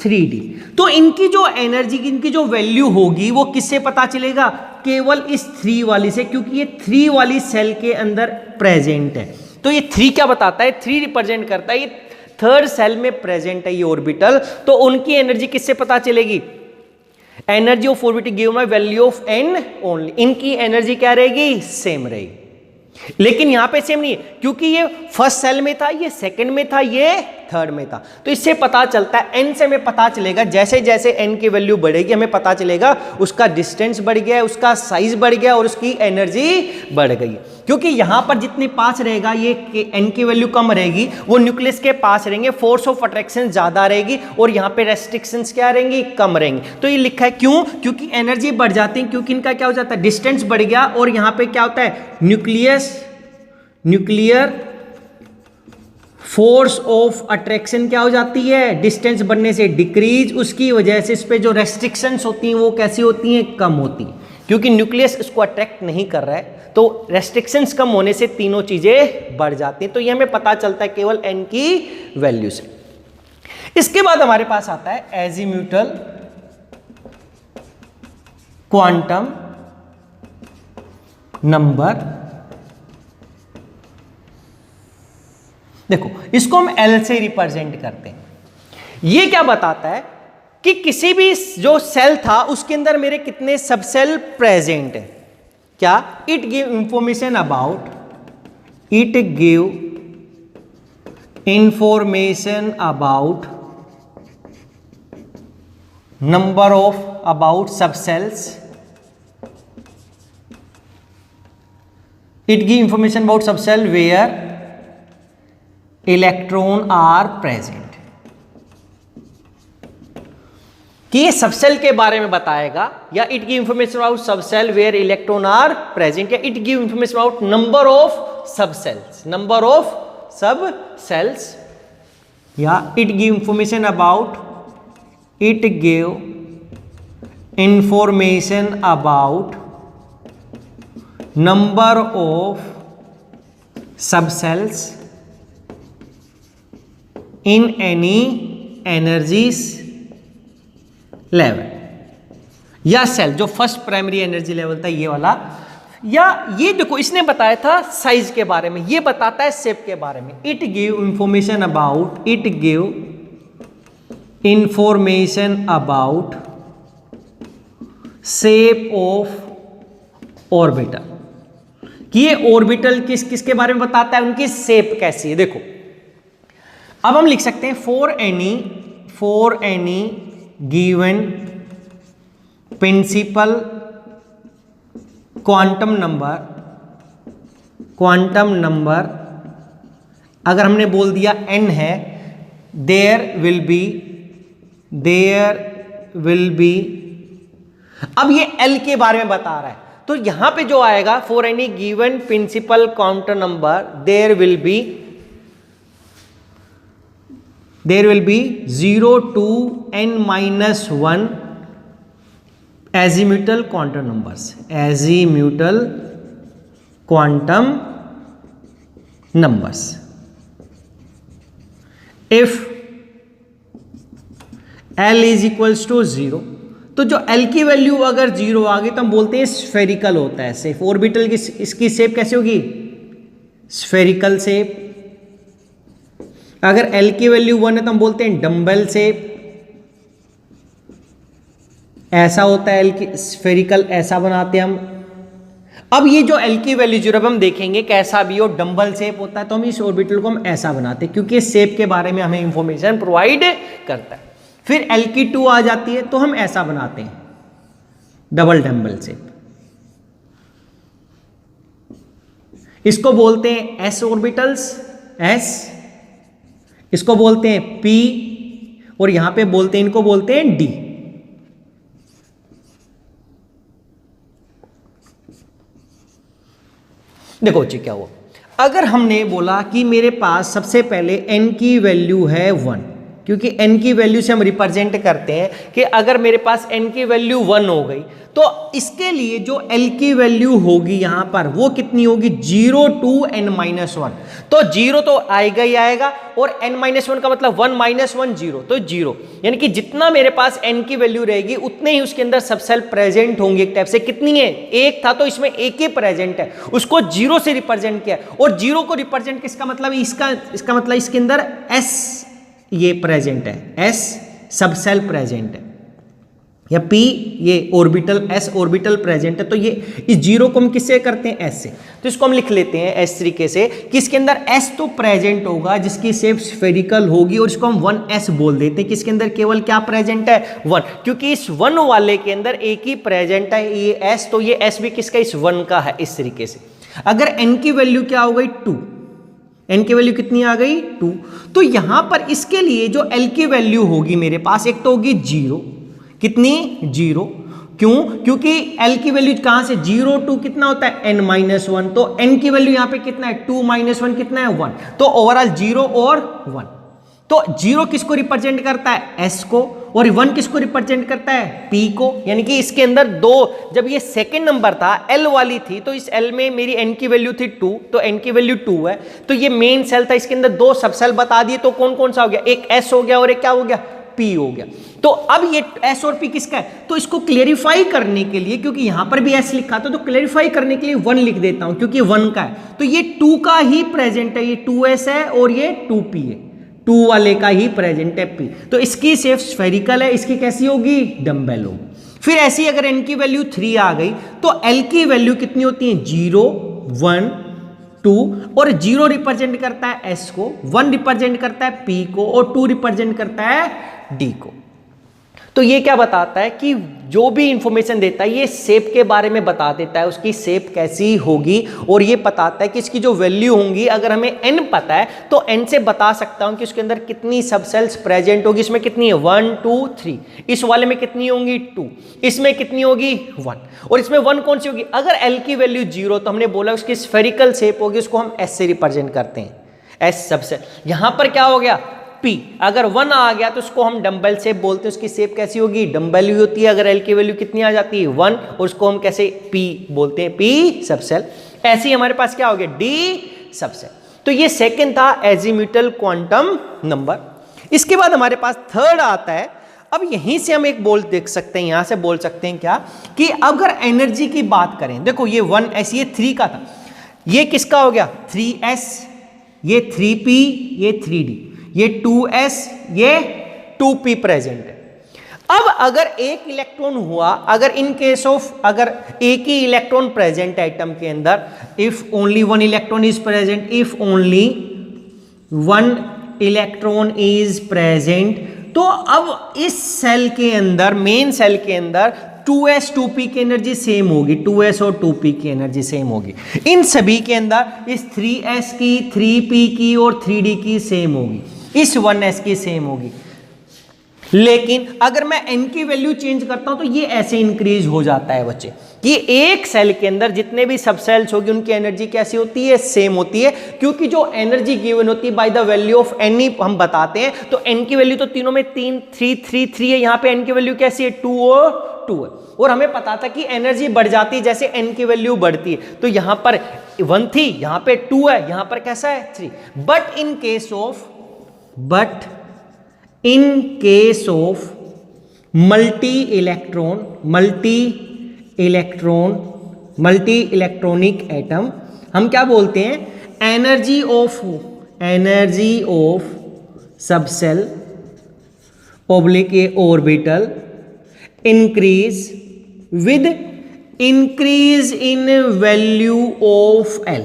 3d, तो इनकी जो एनर्जी, इनकी जो वैल्यू होगी वो किससे पता चलेगा, केवल इस 3 वाली से, क्योंकि ये 3 वाली सेल के अंदर प्रेजेंट है। तो ये 3 क्या बताता है, 3 रिप्रेजेंट करता है ये थर्ड सेल में प्रेजेंट है ये ऑर्बिटल, तो उनकी एनर्जी किससे पता चलेगी, energy of orbital given by value of n only. इनकी एनर्जी क्या रहेगी, सेम रहेगी। लेकिन यहां पे सेम नहीं है, क्योंकि ये फर्स्ट सेल में था, ये सेकंड में था, ये थर्ड में था। तो इससे पता चलता है, n से हमें पता चलेगा जैसे जैसे n की वैल्यू बढ़ेगी हमें पता चलेगा उसका डिस्टेंस बढ़ गया, उसका साइज बढ़ गया और उसकी एनर्जी बढ़ गई। क्योंकि यहां पर जितने पास रहेगा ये n की वैल्यू कम रहेगी, वो न्यूक्लियस के पास रहेंगे, फोर्स ऑफ अट्रैक्शन ज्यादा रहेगी, और यहां पे रेस्ट्रिक्शंस क्या रहेंगी, कम रहेंगी। तो ये लिखा है क्यों, क्योंकि एनर्जी बढ़ जाती है, क्योंकि इनका क्या हो जाता है, डिस्टेंस बढ़ गया, और यहां पे क्या होता है, न्यूक्लियर फोर्स ऑफ अट्रैक्शन क्या हो जाती है, डिस्टेंस बढ़ने से डिक्रीज, उसकी वजह से इस पे जो रेस्ट्रिक्शंस होती हैं वो कैसी होती हैं, कम होती हैं, क्योंकि न्यूक्लियस इसको अट्रैक्ट नहीं कर रहा है। तो रेस्ट्रिक्शंस कम होने से तीनों चीजें बढ़ जाती हैं। तो ये हमें पता चलता है केवल n की वैल्यू से। इसके बाद हमारे पास आता है एजीम्यूटल क्वांटम नंबर। देखो इसको हम L से रिप्रेजेंट करते हैं। ये क्या बताता है कि किसी भी जो सेल था उसके अंदर मेरे कितने सब सेल प्रेजेंट है। क्या, it give information about, it give information about number of, about sub cells it give information about sub cell where electron are present, कि ये सब सेल के बारे में बताएगा, या it give information about sub cell where electron are present, या it give information about number of sub cells, number of sub cells, या it give information about, it give information about number of sub sales in any energies level, या सेल जो फर्स्ट प्राइमरी एनर्जी लेवल था ये वाला, या ये देखो इसने बताया था साइज के बारे में, ये बताता है शेप के बारे में। It give information about, it give information about shape of orbital, कि ये ऑर्बिटल किसके बारे में बताता है, उनकी शेप कैसी है। देखो अब हम लिख सकते हैं for any given principal quantum number अगर हमने बोल दिया n है, देयर विल बी, अब ये l के बारे में बता रहा है, तो यहां पे जो आएगा for any given principal quantum number there will be 0 to n-1 azimuthal quantum numbers, azimuthal quantum numbers. If L is equals to 0, तो जो L की वैल्यू अगर 0 आ गई तो हम बोलते हैं स्फेरिकल होता है शेप। ऑर्बिटल की इसकी शेप कैसे होगी, स्फेरिकल शेप। अगर L की वैल्यू 1 है तो हम बोलते हैं डम्बल शेप, ऐसा होता है L की स्फेरिकल, ऐसा बनाते हैं हम। अब ये जो L की वैल्यू 0 हम देखेंगे कैसा भी हो, डम्बल शेप होता है, तो हम इस ऑर्बिटल को हम ऐसा बनाते हैं क्योंकि शेप के बारे में हमें इंफॉर्मेशन प्रोवाइड करता है। फिर L की 2 आ जाती है तो हम ऐसा बनाते हैं, डबल डम्बल शेप। इसको बोलते हैं S ऑर्बिटल्स, S, इसको बोलते हैं P, और यहां पे बोलते हैं, इनको बोलते हैं D। देखो जी क्या हुआ, अगर हमने बोला कि मेरे पास सबसे पहले n की वैल्यू है 1, क्योंकि n की वैल्यू से हम रिप्रेजेंट करते हैं कि अगर मेरे पास n की वैल्यू 1 हो गई तो इसके लिए जो L की वैल्यू होगी यहां पर वो कितनी होगी, 0 to n-1। तो 0 तो आएगा ही आएगा, और n-1 का मतलब 1 - 1 0, तो 0, यानी कि जितना मेरे पास n की वैल्यू रहेगी उतने ही उसके अंदर सब सेल प्रेजेंट होंगे। एक टाइप से कितनी है, एक था तो इसमें एक ही प्रेजेंट है, उसको 0 से रिप्रेजेंट किया, और 0 को रिप्रेजेंट किसका मतलब इसका मतलब इसके अंदर S ये प्रेजेंट है, S सब सेल प्रेजेंट है, या P ये ऑर्बिटल S ऑर्बिटल प्रेजेंट है। तो ये इस 0 को हम किससे करते हैं, S से, तो इसको हम लिख लेते हैं S तरीके से कि इसके अंदर S तो प्रेजेंट होगा जिसकी शेप स्फेरिकल होगी, और इसको हम 1S बोल देते हैं कि इसके अंदर केवल क्या प्रेजेंट है, 1, क्योंकि इस 1 वाले के अंदर एक ही प्रेजेंट है ये S, तो ये S भी किसका, इस 1 का है। इस तरीके से अगर n की वैल्यू क्या हो गई, 2, n की वैल्यू कितनी आ गई, 2, तो यहां पर इसके लिए जो L की वैल्यू होगी मेरे पास, एक तो होगी 0, कितनी, 0, क्यों, क्योंकि L की वैल्यू कहां से, 0 to कितना होता है, n-1, तो n की वैल्यू यहां पे कितना है, 2 - 1 कितना है, 1, तो ओवरऑल 0 और 1। तो 0 किसको रिप्रेजेंट करता है, S को, और 1 किसको रिप्रेजेंट करता है, P को, यानी कि इसके अंदर 2, जब ये सेकंड नंबर था L वाली थी तो इस L में मेरी n की वैल्यू थी 2, तो n की वैल्यू 2 है, तो ये मेन सेल था, इसके अंदर 2 सब सेल बता दिए, तो कौन कौन सा हो गया, एक S हो गया और एक क्या हो गया, P हो गया। तो अब ये S और P किसका है, तो इसको क्लेरिफाई करने के लिए, क्योंकि यहां पर भी S लिखा था, तो क्लेरिफाई करने के लिए 1 लिख देता हूं, क्योंकि 1 का है, तो ये 2 का ही प्रेजेंट है, ये 2S है और ये 2P है, 2 वाले का ही प्रेजेंट है P, तो इसकी शेप स्फेरिकल है, इसकी कैसी होगी, डम्बेल होगी। फिर ऐसी अगर n की वैल्यू 3 आ गई तो L की वैल्यू कितनी होती है, 0, 1, 2, और 0 रिप्रेजेंट करता है S को, 1 रिप्रेजेंट करता है P को, और 2 रिप्रेजेंट करता है D को। तो ये क्या बताता है कि जो भी इंफॉर्मेशन देता है ये शेप के बारे में बता देता है, उसकी शेप कैसी होगी, और ये बताता है कि इसकी जो वैल्यू होंगी, अगर हमें n पता है तो n से बता सकता हूं कि उसके अंदर कितनी सब सेल्स प्रेजेंट होगी। इसमें कितनी है 1 2 3, इस वाले में कितनी होंगी 2, इसमें कितनी होगी 1, और इसमें 1 कौन सी होगी। अगर l की वैल्यू 0 तो हमने बोला उसकी स्फेरिकल शेप होगी, उसको हम s से रिप्रेजेंट करते हैं, s सबसे। यहां पर क्या हो गया P, अगर 1 आ गया तो उसको हम डंबल शेप बोलते हैं, उसकी शेप कैसी होगी डंबल ही होती है। अगर L की वैल्यू कितनी आ जाती है 1, और उसको हम कैसे P बोलते हैं, P सबसेल। ऐसे ही हमारे पास क्या हो गया D सबसेल। तो ये सेकंड था एजीम्यूटल क्वांटम नंबर। इसके बाद हमारे पास थर्ड आता है। अब यहीं से हम एक बोल देख सकते हैं, यहां से बोल सकते हैं क्या कि अगर एनर्जी की बात करें, देखो ये 1s ये 3 का था, ये किसका हो गया 3s, ये 3p, ये 3d, ये 2s, ये 2p प्रेजेंट है। अब अगर एक इलेक्ट्रॉन हुआ, अगर इन केस ऑफ अगर एक ही इलेक्ट्रॉन प्रेजेंट है एटम के अंदर, if only 1 electron is present, if only 1 electron is present, तो अब इस सेल के अंदर, मेन सेल के अंदर 2s 2p की एनर्जी सेम होगी, 2s और 2p की एनर्जी सेम होगी। इन सभी के अंदर इस 3s की, 3p की और 3d की सेम होगी, इस 1s की सेम होगी। लेकिन अगर मैं n की वैल्यू चेंज करता हूं तो ये ऐसे इंक्रीज हो जाता है बच्चे, कि एक सेल के अंदर जितने भी सब सेल्स होगी उनकी एनर्जी कैसी होती है, सेम होती है, क्योंकि जो एनर्जी गिवन होती है by the value of n ही हम बताते हैं। तो n की वैल्यू तो तीनों में 3 3 3 3 है, यहाँ पे n की वैल्यू कैसी है 2 और 2 है, और हमें पता था कि एनर्जी बढ़ जाती है जैसे n की वैल्यू बढ़ती है। तो यहां पर 1 थी, यहां पे 2 है, यहां पर कैसा है 3। But in case of multi electronic atom, हम क्या बोलते हैं, energy of subshell oblique orbital increase with increase in value of L।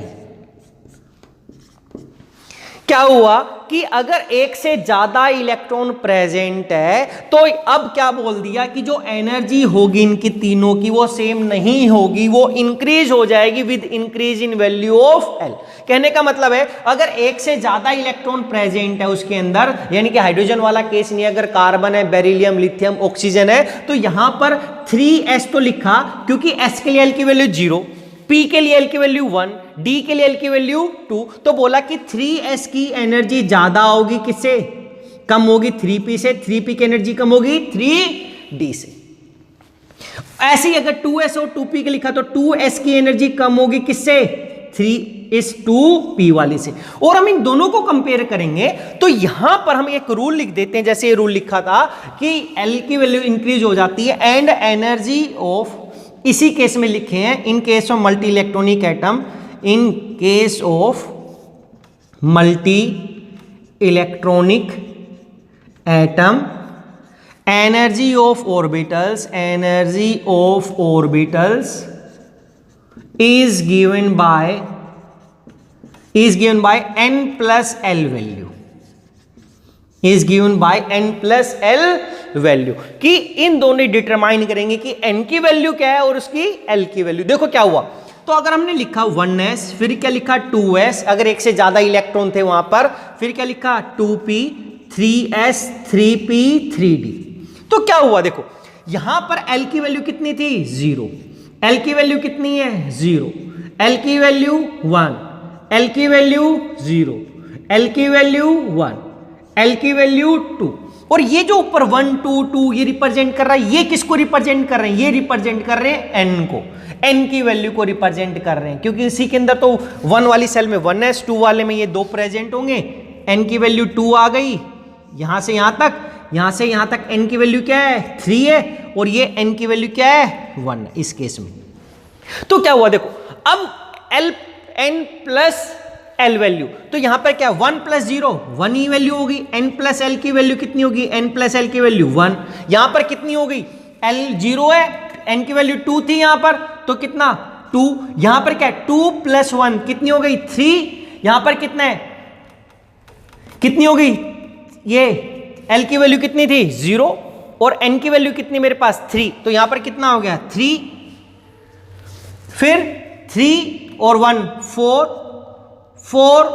क्या हुआ कि अगर एक से ज्यादा इलेक्ट्रॉन प्रेजेंट है तो अब क्या बोल दिया कि जो एनर्जी होगी इनकी तीनों की वो सेम नहीं होगी, वो इंक्रीज हो जाएगी with increase in value of L। कहने का मतलब है अगर एक से ज्यादा इलेक्ट्रॉन प्रेजेंट है उसके अंदर, यानी कि हाइड्रोजन वाला केस नहीं, अगर कार्बन है, बेरिलियम, लिथियम, ऑक्सीजन है, तो यहां पर 3s तो लिखा क्योंकि s के लिए L की वैल्यू 0, P के लिए L की वैल्यू 1, D के लिए L की वैल्यू 2, तो बोला कि 3s की एनर्जी ज्यादा होगी, किससे कम होगी 3p से, 3p की एनर्जी कम होगी 3d से। ऐसे ही अगर 2s और 2p के लिखा तो 2s की एनर्जी कम होगी किससे, 3 इस 2p वाली से। और हम इन दोनों को कंपेयर करेंगे तो यहां पर हम एक रूल लिख देते हैं, जैसे ये रूल लिखा था कि L की वैल्यू इंक्रीज हो जाती है एंड एनर्जी ऑफ, इसी केस में लिखे हैं in case of multi electronic atom, in case of multi electronic atom energy of orbitals is given by n plus L value, is given by n plus L value, कि इन दोनों डिटरमाइन करेंगे कि n की वैल्यू क्या है और उसकी L की वैल्यू। देखो क्या हुआ, तो अगर हमने लिखा 1s, फिर क्या लिखा 2s, अगर एक से ज्यादा इलेक्ट्रॉन थे वहां पर, फिर क्या लिखा 2p, 3s, 3p, 3d, तो क्या हुआ देखो यहां पर L की वैल्यू कितनी थी 0, L की वैल्यू कितनी है 0, L की वैल्यू 1, L की वैल्यू 0, L की वैल्यू 1, L की वैल्यू 2, और ये जो ऊपर 1 2 2 ये रिप्रेजेंट कर रहा है, ये किसको रिप्रेजेंट कर रहे हैं, ये रिप्रेजेंट कर रहे हैं n को, n की वैल्यू को रिप्रेजेंट कर रहे हैं, क्योंकि इसी के अंदर तो 1 वाली सेल में 1s, 2 वाले में ये 2 प्रेजेंट होंगे, n की वैल्यू 2 आ गई, यहां से यहां तक, यहां से यहां तक n की वैल्यू क्या है 3 है, और ये n की वैल्यू क्या है 1 इस केस में। तो क्या हुआ देखो, अब n प्लस L वैल्यू, तो यहां पर क्या 1 प्लस 0 1 ही वैल्यू होगी, n प्लस L की वैल्यू कितनी होगी, n प्लस L की वैल्यू 1, यहां पर कितनी हो गई L 0 है, n की वैल्यू 2 थी यहां पर, तो कितना 2, यहां पर क्या 2 प्लस 1 कितनी हो गई 3, यहां पर कितना है, कितनी हो गई, ये L की वैल्यू कितनी थी 0, और n की वैल्यू कितनी मेरे पास 3, तो यहां पर कितना हो गया 3, फिर 3 और 1 4, 4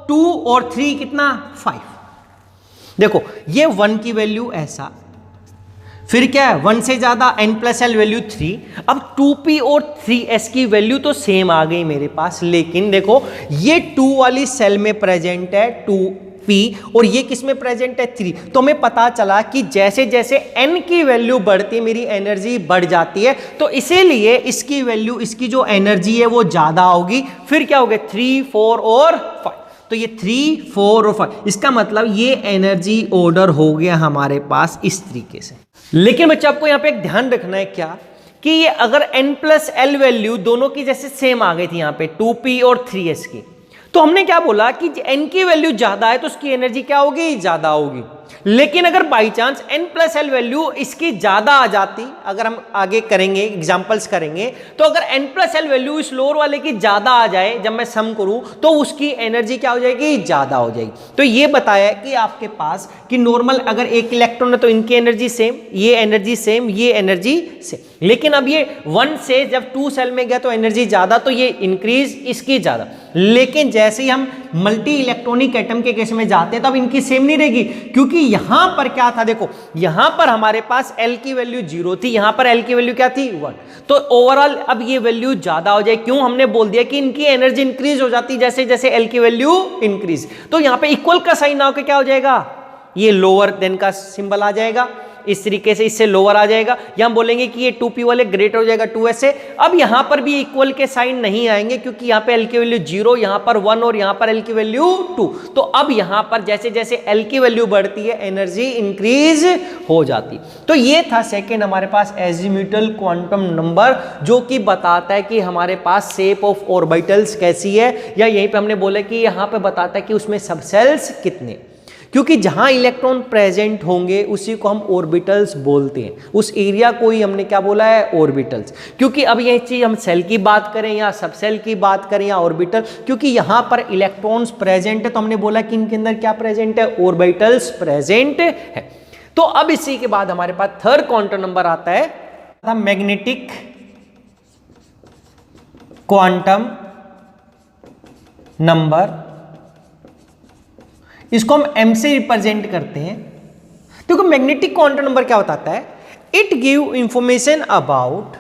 2 और 3 कितना 5। देखो ये 1 की वैल्यू ऐसा, फिर क्या है 1 से ज्यादा n प्लस एल वैल्यू 3। अब 2p और 3s की वैल्यू तो सेम आ गई मेरे पास, लेकिन देखो ये 2 वाली सेल में प्रेजेंट है 2p और ये किस में प्रेजेंट है 3। तो हमें पता चला कि जैसे जैसे n की वैल्यू बढ़ती मेरी एनर्जी बढ़ जाती है, तो इसीलिए इसकी वैल्यू, इसकी जो एनर्जी है वो ज्यादा होगी। फिर क्या हो गया 3 4 और 5, तो ये 3 4 और 5, इसका मतलब ये एनर्जी ऑर्डर हो गया हमारे पास इस तरीके से। लेकिन बच्चे आपको यहां पे एक ध्यान रखना है क्या, कि ये अगर n प्लस एल वैल्यू दोनों की जैसे सेम आ गई थी यहां पे 2p और 3s की, तो हमने क्या बोला कि n की वैल्यू ज्यादा है तो उसकी एनर्जी क्या होगी ज्यादा होगी। लेकिन अगर by chance n plus L value इसकी ज्यादा आ जाती, अगर हम आगे करेंगे एग्जांपल्स करेंगे, तो अगर n प्लस एल वैल्यू इस लोअर वाले की ज्यादा आ जाए, जब मैं सम करूं तो उसकी एनर्जी क्या हो जाएगी ज्यादा हो जाएगी। तो ये बताया कि आपके पास कि नॉर्मल अगर एक इलेक्ट्रॉन है तो इनकी एनर्जी सेम, ये एनर्जी सेम, ये एनर्जी सेम, लेकिन अब ये 1 से जब 2 सेल में गया तो एनर्जी ज्यादा, तो ये इंक्रीज इसकी ज्यादा। लेकिन जैसे ही हम मल्टी इलेक्ट्रॉनिक एटम के केस में जाते हैं तो अब इनकी सेम नहीं रहेगी, क्योंकि यहां पर क्या था, देखो यहां पर हमारे पास L की वैल्यू 0 थी, यहां पर L की वैल्यू क्या थी 1, तो ओवरऑल अब ये वैल्यू ज्यादा हो जाए। क्यों, हमने बोल दिया कि इनकी एनर्जी इंक्रीज हो जाती जैसे जैसे L की वैल्यू इंक्रीज, तो यहां पे इक्वल का साइन आके क्या हो जाएगा, ये लोअर देन का सिंबल आ जाएगा, इस तरीके से इससे लोअर आ जाएगा, या हम बोलेंगे कि ये 2p वाले ग्रेटर हो जाएगा 2s से। अब यहां पर भी इक्वल के साइन नहीं आएंगे, क्योंकि यहां पे L की वैल्यू 0, यहां पर 1 और यहां पर L की वैल्यू 2, तो अब यहां पर जैसे जैसे L की वैल्यू बढ़ती है एनर्जी इंक्रीज हो जाती। तो ये था सेकेंड हमारे पास एजीम्यूटल क्वांटम नंबर, जो कि बताता है कि हमारे पास शेप ऑफ ऑर्बिटल्स कैसी है, या यहीं पे हमने बोला कि यहां पे बताता है कि उसमें सबसेल्स कितने, क्योंकि जहां इलेक्ट्रॉन प्रेजेंट होंगे उसी को हम ऑर्बिटल्स बोलते हैं, उस एरिया को ही हमने क्या बोला है ऑर्बिटल्स। क्योंकि अब यह चीज हम सेल की बात करें या सबसेल की बात करें या ऑर्बिटल, क्योंकि यहां पर इलेक्ट्रॉन्स प्रेजेंट है तो हमने बोला कि इनके अंदर क्या प्रेजेंट है ऑर्बिटल्स प्रेजेंट है। तो अब इसी के बाद हमारे पास थर्ड क्वांटम नंबर आता है मैग्नेटिक क्वांटम नंबर, इसको हम m से रिप्रेजेंट करते हैं। देखो मैग्नेटिक क्वांटम नंबर क्या बताता है, it give information about,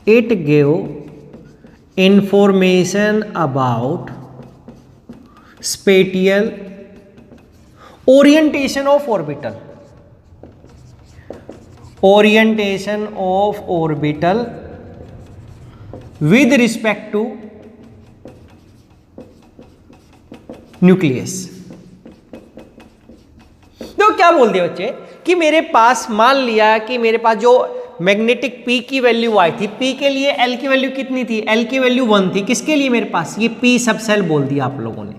it give information about spatial orientation of orbital, orientation of orbital with respect to nucleus. तो क्या बोल दिया बच्चे कि मेरे पास मान लिया कि मेरे पास जो मैग्नेटिक P की वैल्यू आई थी, P के लिए L की वैल्यू कितनी थी, L की वैल्यू 1 थी, किसके लिए मेरे पास ये P सब सेल बोल दिया आप लोगों ने,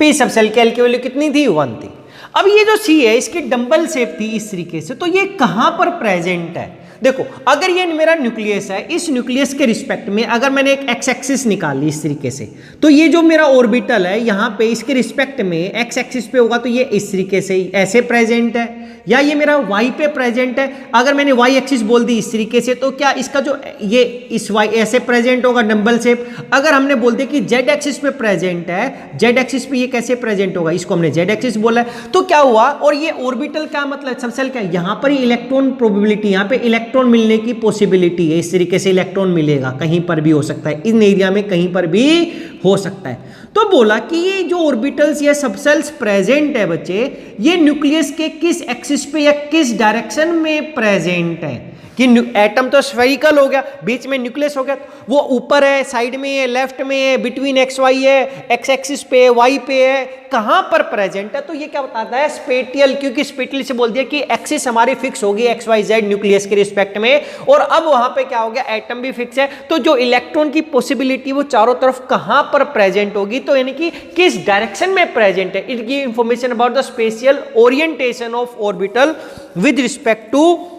P सब सेल के L की वैल्यू कितनी थी 1 थी। अब ये जो C है इसकी डंबल शेप थी इस तरीके से, तो ये कहां पर प्रेजेंट है, देखो अगर ये मेरा न्यूक्लियस है, इस न्यूक्लियस के रिस्पेक्ट में अगर मैंने एक एक्स एक्सिस निकाल ली इस तरीके से, तो ये जो मेरा ऑर्बिटल है यहाँ पे इसके रिस्पेक्ट में एक्स एक्सिस पे होगा तो ये इस तरीके से ऐसे प्रेजेंट है, या ये मेरा वाई पे प्रेजेंट है। अगर मैंने वाई एक्सिस बोल दी इस तरीके से, तो क्या इसका जो ये इस वाई ऐसे प्रेजेंट होगा डंबल शेप। अगर हमने बोल दिया कि जेड एक्सिस पे प्रेजेंट है, जेड एक्सिस पे ये कैसे प्रेजेंट होगा, इसको हमने जेड एक्सिस बोला है। तो क्या हुआ, और ये ऑर्बिटल का मतलब सबसेल क्या है, यहाँ पर ही इलेक्ट्रॉन प्रोबेबिलिटी, यहाँ पे इलेक्ट्रॉन मिलने की पॉसिबिलिटी है, इस तरीके से इलेक्ट्रॉन मिलेगा, कहीं पर भी हो सकता है, इन एरिया में कहीं पर भी हो सकता है। तो बोला कि ये जो ऑर्बिटल्स या सबसेल्स प्रेजेंट है बच्चे, ये न्यूक्लियस के किस एक्सिस पे या किस डायरेक्शन में प्रेजेंट है, कि एटम तो स्फेरिकल हो गया, बीच में न्यूक्लियस हो गया, वो ऊपर है, साइड में है, लेफ्ट में है, बिटवीन एक्स वाई है, एक्स एक्सिस पे, वाई पे है, कहां पर प्रेजेंट है। तो ये क्या बताता है स्पेटियल, क्योंकि स्पेटियल से बोल दिया कि एक्सिस हमारी फिक्स होगी एक्स वाई जेड न्यूक्लियस के रिस्पेक्ट में, और अब वहां पे क्या हो गया एटम भी फिक्स है, तो जो इलेक्ट्रॉन की पॉसिबिलिटी वो चारों तरफ कहां पर प्रेजेंट होगी, तो यानी कि किस डायरेक्शन में प्रेजेंट है। It give information about the spatial orientation of orbital with respect to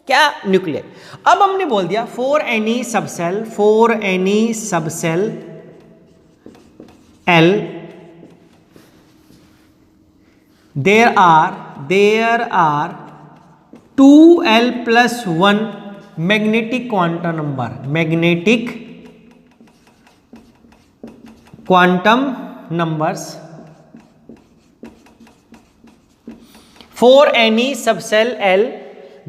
क्या न्यूक्लियर। अब हमने बोल दिया for any subshell, for any subshell L there are 2l+1 magnetic quantum numbers for any subshell L.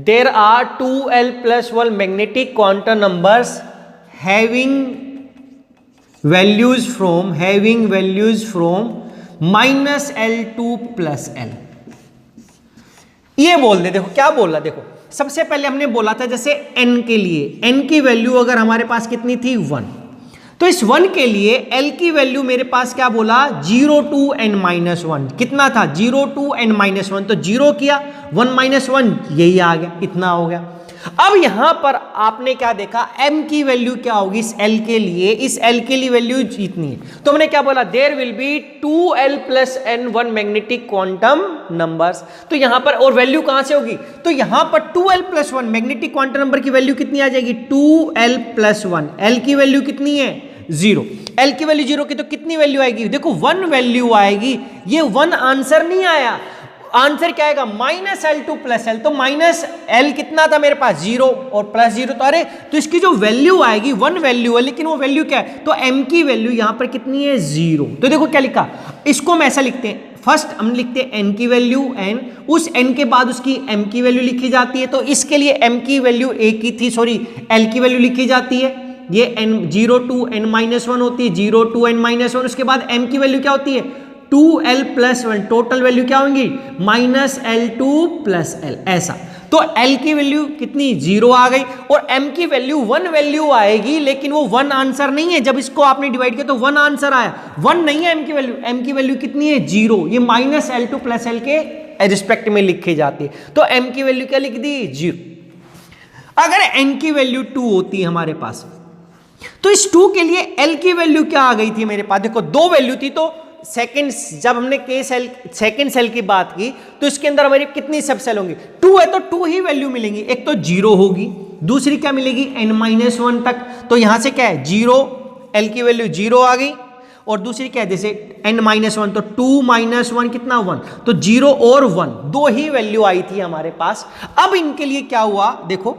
There are 2l+1 magnetic quantum numbers having values from -L to +L. ये बोल दे, देखो क्या बोला, देखो सबसे पहले हमने बोला था जैसे n के लिए, n की वैल्यू अगर हमारे पास कितनी थी 1, तो इस 1 के लिए L की वैल्यू मेरे पास क्या बोला 0 to n-1 कितना था 0 to n-1, तो 0 किया 1-1 यही आ गया, इतना हो गया। अब यहां पर आपने क्या देखा m की वैल्यू क्या होगी इस L के लिए, इस L के लिए वैल्यू इतनी है, तो हमने क्या बोला there will be 2l+n1 magnetic quantum numbers. तो यहां पर और वैल्यू कहां से होगी, तो यहां पर 2l+1 मैग्नेटिक क्वांटम नंबर की वैल्यू कितनी आ जाएगी 2l+1, L की वैल्यू कितनी है 0, L की वैल्यू 0 की तो कितनी वैल्यू आएगी, देखो 1 वैल्यू आएगी, ये 1 आंसर नहीं आया, आंसर क्या आएगा -L to +L, तो -L कितना था मेरे पास 0 और +0, तो अरे तो इसकी जो वैल्यू आएगी 1 वैल्यू है, लेकिन वो वैल्यू क्या है, तो m की वैल्यू यहां पर कितनी है 0। तो देखो क्या लिखा, इसको हम ऐसा लिखते हैं, फर्स्ट हम लिखते हैं n की वैल्यू n, उस n के बाद उसकी m की वैल्यू लिखी जाती है, तो इसके लिए m की वैल्यू एक ही थी, सॉरी L की वैल्यू लिखी जाती है, ये n 0 to n-1 होती है, 0 to n-1, उसके बाद m की वैल्यू क्या होती है 2l+1, टोटल वैल्यू क्या होंगी -L to +L, ऐसा। तो L की वैल्यू कितनी 0 आ गई और M की वैल्यू 1 वैल्यू आएगी, लेकिन वो 1 आंसर नहीं है, जब इसको आपने डिवाइड किया तो 1 आंसर आया, 1 नहीं है M की वैल्यू कितनी है 0, ये -L to +L के रिस्पेक्ट में लिखी जाती है, तो M की वैल्यू क्या लिख दी 0। अगर N की वैल्यू 2 होती है हमारे पास, तो इस 2 के लिए L की वैल्यू क्या आ गई थी मेरे पास, देखो 2 वैल्यू थी, तो सेकंड जब हमने सेकंड सेल की बात की तो इसके अंदर हमारी कितनी सब सेल होंगी 2 है, तो 2 ही वैल्यू मिलेंगी, एक तो 0 होगी, दूसरी क्या मिलेगी n-1 तक, तो यहां से क्या है 0, L की वैल्यू 0 आ गई, और दूसरी क्या है जैसे n-1, तो 2 - 1 कितना 1, तो 0 और 1 2 ही वैल्यू आई थी हमारे पास। अब इनके लिए क्या हुआ, देखो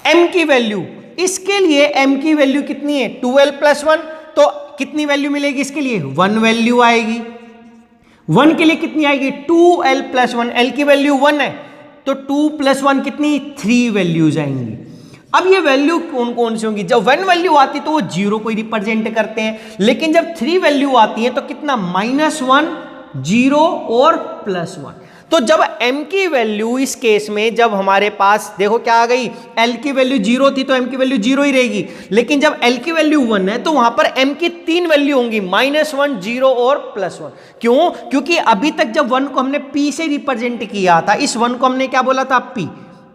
m की वैल्यू, इसके लिए m की वैल्यू कितनी है 2l+1, तो कितनी वैल्यू मिलेगी इसके लिए 1 वैल्यू आएगी, 1 के लिए कितनी आएगी 2l+1, L की वैल्यू 1 है, तो 2 + 1 कितनी 3 वैल्यूज आएंगी। अब ये वैल्यू कौन कौन सी होंगी, जब 1 वैल्यू आती तो वो 0 को रिप्रेजेंट करते हैं, लेकिन जब 3 वैल्यू आती है तो कितना -1 0 और +1, तो जब m की वैल्यू इस केस में जब हमारे पास देखो क्या आ गई, L की वैल्यू 0 थी तो m की वैल्यू 0 ही रहेगी, लेकिन जब L की वैल्यू 1 है तो वहां पर m की 3 वैल्यू होंगी -1 0 और +1। क्यों, क्योंकि अभी तक जब 1 को हमने p से रिप्रेजेंट किया था, इस 1 को हमने क्या बोला था p,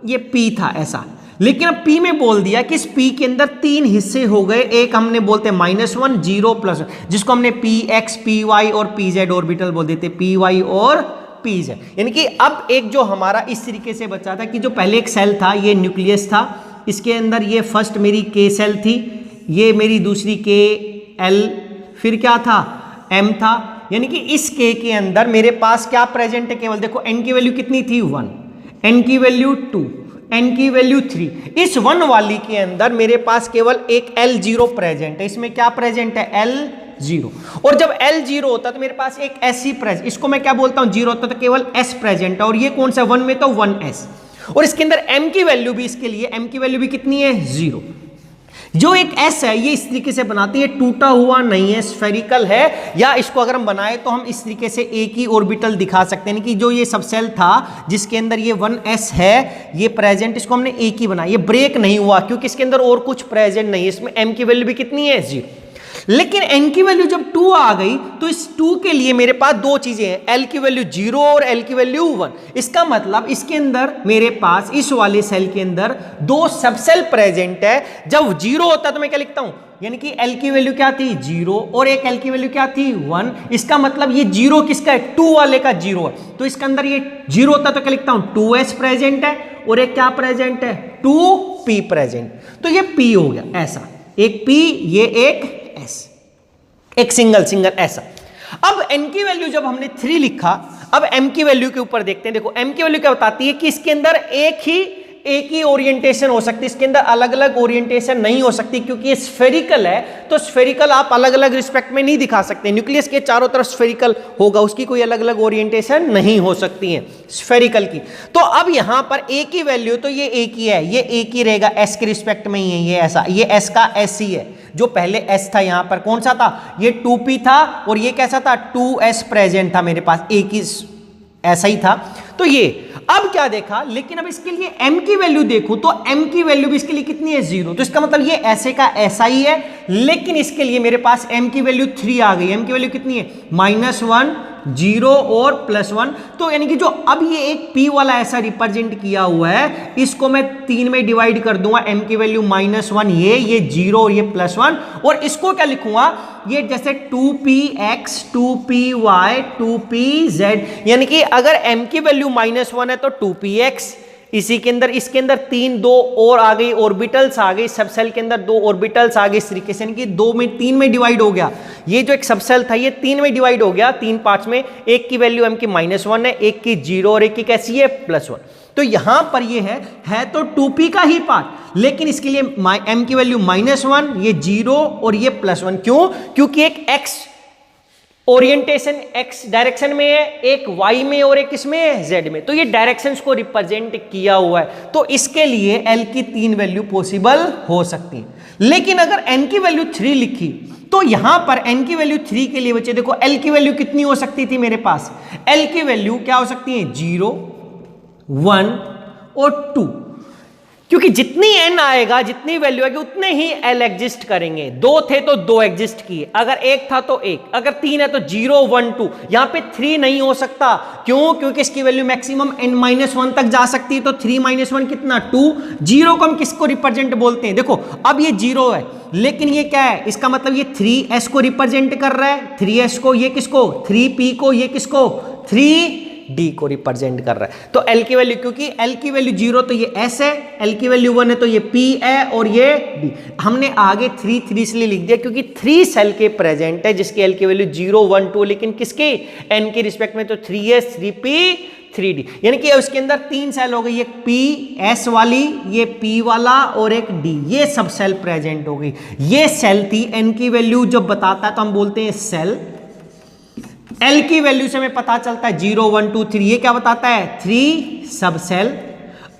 ये p था ऐसा, लेकिन अब p में बोल दिया कि इस p के अंदर 3 हिस्से हो गए, एक हमने बोलते हैं -1 0 +1, जिसको हमने px py और pz ऑर्बिटल बोल देते, py और pz, यानी कि अब एक जो हमारा इस तरीके से बचा था कि जो पहले एक सेल था, ये न्यूक्लियस था, इसके अंदर ये फर्स्ट मेरी k सेल थी, ये मेरी दूसरी k L, फिर क्या था m था, यानी कि इस k के अंदर मेरे पास क्या प्रेजेंट है, केवल देखो n की वैल्यू कितनी थी 1, n की वैल्यू 2, n की वैल्यू 3, इस 1 वाली के अंदर मेरे पास केवल एक L0 प्रेजेंट है, इसमें क्या प्रेजेंट है L0, और जब L0 होता है तो मेरे पास एक S ही प्रेजेंट, इसको मैं क्या बोलता हूं 0 होता है तो केवल S प्रेजेंट है, और ये कौन सा 1 में तो 1S, और इसके अंदर M की वैल्यू भी, इसके लिए M की वैल्यू भी कितनी है 0। जो एक S है ये इस तरीके से बनाती है, टूटा हुआ नहीं है, स्फेरिकल है, या इसको अगर हम बनाए तो हम इस तरीके से एक ही ऑर्बिटल दिखा सकते हैं कि जो ये सबसेल था जिसके अंदर ये 1s है ये प्रेजेंट, इसको हमने एक ही बनाया, ये ब्रेक नहीं हुआ क्योंकि इसके अंदर और कुछ प्रेजेंट नहीं है, इसमें m की वैल्यू भी कितनी है 0। लेकिन n की वैल्यू जब 2 आ गई तो इस 2 के लिए मेरे पास दो चीजें हैं, L की वैल्यू 0 और L की वैल्यू 1। इसका मतलब इसके अंदर मेरे पास इस वाले सेल के अंदर दो सबसेल प्रेजेंट है, जब 0 होता तो मैं क्या लिखता हूं, यानी कि L की वैल्यू क्या थी 0 और एक L की वैल्यू क्या थी 1। इसका मतलब ये 0 किसका है 2 वाले का 0 है, तो इसके अंदर ये 0 होता तो क्या लिखता हूं 2s प्रेजेंट है और एक क्या प्रेजेंट है 2p प्रेजेंट, तो ये p हो गया ऐसा, एक p ये एक s, एक सिंगल ऐसा। अब n की वैल्यू जब हमने 3 लिखा, अब m की वैल्यू के ऊपर देखते हैं। देखो m की वैल्यू क्या बताती है कि इसके अंदर एक ही ओरिएंटेशन हो सकती है, इसके अंदर अलग अलग ओरिएंटेशन नहीं हो सकती, क्योंकि ये स्फेरिकल है। तो स्फेरिकल आप अलग अलग रिस्पेक्ट में नहीं दिखा सकते, न्यूक्लियस के चारों तरफ स्फेरिकल होगा, उसकी कोई अलग अलग ओरिएंटेशन नहीं हो सकती है स्फेरिकल की। तो अब यहां पर a की वैल्यू तो ये एक ही है, ये एक ही रहेगा, s के रिस्पेक्ट में ही है, ये ऐसा, ये s का s ही है। जो पहले s था यहां पर कौन सा था, ये 2p था, और ये कैसा था 2s प्रेजेंट था मेरे पास, एक ही ऐसा ही था। तो ये अब क्या देखा, लेकिन अब इसके लिए m की वैल्यू देखूं तो m की वैल्यू भी इसके लिए कितनी है 0, तो इसका मतलब ये ऐसे का ऐसा ही है, लेकिन इसके लिए मेरे पास m की वैल्यू 3 आ गई। m की वैल्यू कितनी है -1 0 और +1, तो यानी कि जो अब ये एक p वाला ऐसा रिप्रेजेंट किया हुआ है, इसको मैं 3 में डिवाइड कर दूंगा, m की वैल्यू -1 ये 0 और ये +1, और इसको क्या लिखूंगा, ये जैसे 2px 2py 2pz, यानी कि अगर m की वैल्यू -1 है तो 2px, इसी के अंदर इसके अंदर 2 और आ गई, ऑर्बिटल्स आ गई, सबसेल के अंदर 2 ऑर्बिटल्स आ गई इस तरीके से, कि 3 में डिवाइड हो गया। ये जो एक सबसेल था ये 3 में डिवाइड हो गया, 3 पार्ट्स में, एक की वैल्यू m की -1 है, एक की 0 और एक की कैसी है +1। तो यहां पर ये है तो 2p का ही पार्ट, लेकिन इसके लिए m की वैल्यू -1, ये 0 और ये +1, क्यों, क्योंकि एक x ओरिएंटेशन x डायरेक्शन में है, एक y में और एक किसमें है z में, तो ये डायरेक्शंस को रिप्रेजेंट किया हुआ है। तो इसके लिए l की 3 वैल्यू पॉसिबल हो सकती है। लेकिन अगर n की वैल्यू 3 लिखी तो यहां पर n की वैल्यू 3 के लिए बच्चे देखो l की वैल्यू कितनी हो सकती थी मेरे पास, l की वैल्यू क्या हो सकती है 0 1 और 2, क्योंकि जितनी n आएगा जितनी वैल्यू आएगी उतने ही l एग्जिस्ट करेंगे। 2 थे तो 2 एग्जिस्ट किए, अगर 1 था तो 1, अगर 3 है तो 0 1 2, यहां पे 3 नहीं हो सकता, क्यों, क्योंकि इसकी वैल्यू मैक्सिमम n-1 तक जा सकती है, तो 3-1 कितना 2, 0 को हम किसको रिप्रेजेंट बोलते हैं, देखो अब ये 0 है, लेकिन ये क्या है, इसका मतलब ये 3s को रिप्रेजेंट कर रहा है, 3s को, ये किसको 3p को, ये किसको 3d को रिप्रेजेंट कर रहा है। तो l की वैल्यू, क्योंकि l की वैल्यू 0 तो ये s है, l की वैल्यू 1 है तो ये p है, और ये d, हमने आगे 3 इसलिए लिख दिया क्योंकि 3 सेल के प्रेजेंट है जिसकी l की वैल्यू 0 1 2, लेकिन किसके n के रिस्पेक्ट में, तो 3s 3p 3d, यानी कि उसके अंदर 3 सेल हो गई, एक p s वाली, ये p वाला और एक d, ये सब सेल प्रेजेंट हो गई। ये सेल थी, n की वैल्यू जब बताता है तो हम बोलते हैं सेल, L की वैल्यू से हमें पता चलता है 0 1 2 3, ये क्या बताता है 3 सब सेल।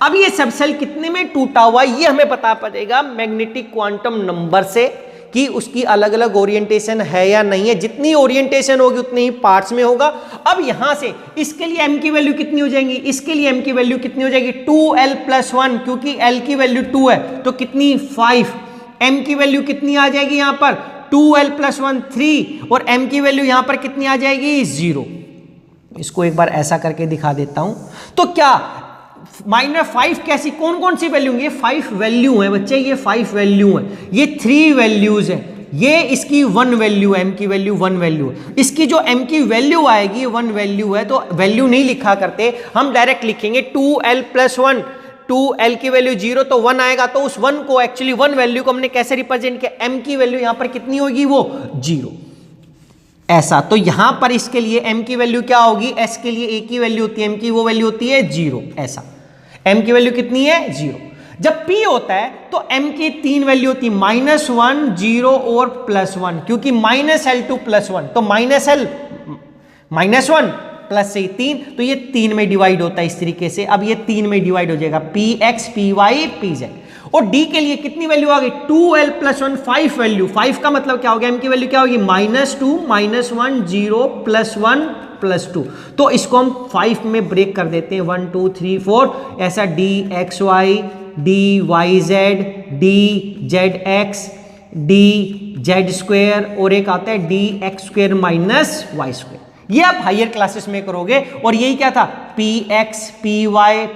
अब ये सब सेल कितने में टूटा हुआ ये हमें पता पड़ेगा मैग्नेटिक क्वांटम नंबर से, कि उसकी अलग अलग ओरिएंटेशन है या नहीं है, जितनी ओरिएंटेशन होगी उतने ही पार्ट्स में होगा। अब यहां से इसके लिए m की वैल्यू कितनी हो जाएगी, इसके लिए m की वैल्यू कितनी हो जाएगी 2l + 1, क्योंकि l की वैल्यू 2 है तो कितनी 5, m की वैल्यू कितनी आ जाएगी यहां पर 2l + 1 3, और m की वैल्यू यहां पर कितनी आ जाएगी 0। इसको एक बार ऐसा करके दिखा देता हूं, तो क्या -5 कैसी, कौन कौन सी वैल्यू, ये 5 वैल्यू है बच्चे, ये 5 वैल्यू है, ये 3 वैल्यूज है, ये इसकी 1 वैल्यू है, m की वैल्यू 1 वैल्यू है, इसकी जो m की वैल्यू आएगी 1 वैल्यू है, तो वैल्यू नहीं लिखा करते हम, डायरेक्ट लिखेंगे 2l + 1, 2l की वैल्यू 0 तो 1 आएगा, तो उस 1 को एक्चुअली 1 वैल्यू को हमने कैसे रिप्रेजेंट किया, m की वैल्यू यहां पर कितनी होगी वो 0, ऐसा। तो यहां पर इसके लिए m की वैल्यू क्या होगी, s के लिए a की वैल्यू होती है, m की वो वैल्यू होती है 0, ऐसा, m की वैल्यू कितनी है 0। जब p होता है तो m की 3 वैल्यू होती है -1 0 और +1, क्योंकि -l2 +1, तो -l -1 प्लस से 3, तो ये 3 में डिवाइड होता है इस तरीके से। अब ये 3 में डिवाइड हो जाएगा, px py pz। और d के लिए कितनी वैल्यू आ गई 2l + 1 5 वैल्यू, 5 का मतलब क्या हो गया, m की वैल्यू क्या होगी -2 -1 0 +1 +2, तो इसको हम 5 में ब्रेक कर देते हैं 1 2 3 4, ऐसा dxy dyz dzx dz² और एक आता है dx² - y², ये आप हायर क्लासेस में करोगे। और यही क्या था px py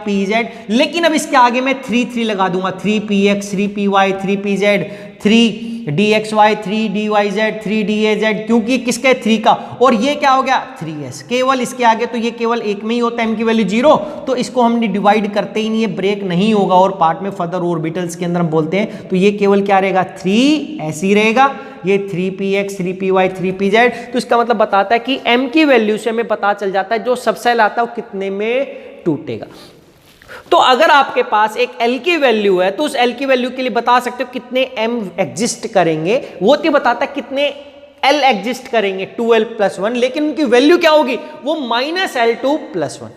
pz, लेकिन अब इसके आगे मैं 3 लगा दूंगा, 3px 3py 3pz 3dxy 3dyz 3daz, क्योंकि किसके 3 का, और ये क्या हो गया 3s, केवल इसके आगे, तो ये केवल एक में ही होता है m की वैल्यू 0, तो इसको हमने डिवाइड करते ही नहीं, ये ब्रेक नहीं होगा, और पार्ट में फर्दर ऑर्बिटल्स के अंदर हम बोलते हैं, तो ये केवल क्या रहेगा 3 ऐसे ही रहेगा, ये 3px 3py 3pz, तो इसका मतलब बताता है कि m की वैल्यू से हमें पता चल जाता है जो सबसेल आता है वो कितने में टूटेगा। तो अगर आपके पास एक L की वैल्यू है तो उस L की वैल्यू के लिए बता सकते हो कितने M एग्जिस्ट करेंगे, वो तो बताता है कितने L एग्जिस्ट करेंगे 2L + 1, लेकिन उनकी वैल्यू क्या होगी, वो -L2 + 1।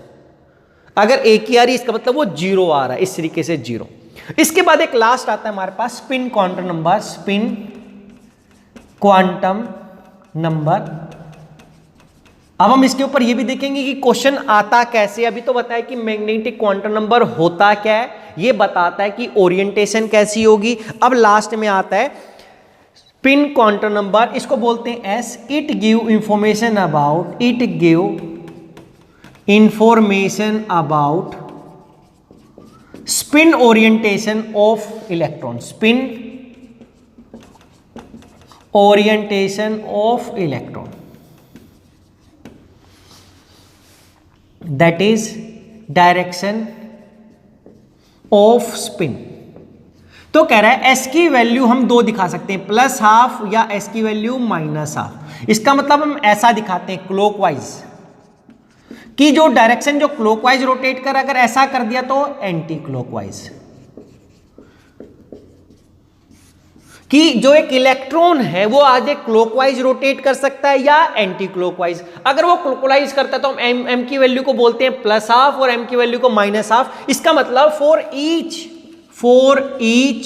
अगर एक ही आ रही इसका मतलब वो 0 आ रहा है, इस तरीके से 0। इसके बाद एक लास्ट आता है हमारे पास spin quantum number, spin quantum number. अब हम इसके ऊपर ये भी देखेंगे कि क्वेश्चन आता कैसे। अभी तो बताया कि मैग्नेटिक क्वांटम नंबर होता क्या है, ये बताता है कि ओरिएंटेशन कैसी होगी। अब लास्ट में आता है स्पिन क्वांटम नंबर, इसको बोलते हैं S. It give information about, it give information about spin orientation of electron, spin orientation of electron, that is direction off spin. तो कह रहा है एस की वैल्यू हम दो दिखा सकते हैं, +½ या एस की वैल्यू -½ इसका मतलब हम ऐसा दिखाते हैं क्लॉकवाइज, कि जो डायरेक्शन जो क्लॉकवाइज रोटेट कर, अगर ऐसा कर दिया तो एंटी क्लॉकवाइज, कि जो एक इलेक्ट्रॉन है वो आगे क्लॉकवाइज रोटेट कर सकता है या एंटी क्लॉकवाइज। अगर वो क्लॉकवाइज करता है तो हम m की वैल्यू को बोलते हैं +½ और m की वैल्यू को -½ इसका मतलब for each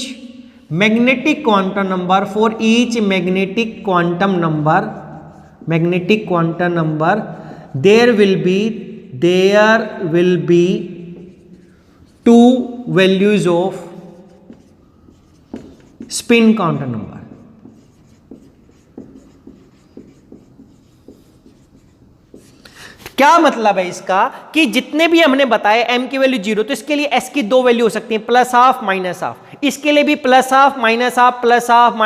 magnetic quantum number, for each magnetic quantum number there will be 2 values of spin quantum number। क्या मतलब है इसका, कि जितने भी हमने बताए m की वैल्यू 0, तो इसके लिए s की 2 वैल्यू हो सकती है, +½ -½ इसके लिए भी +½ -½ +½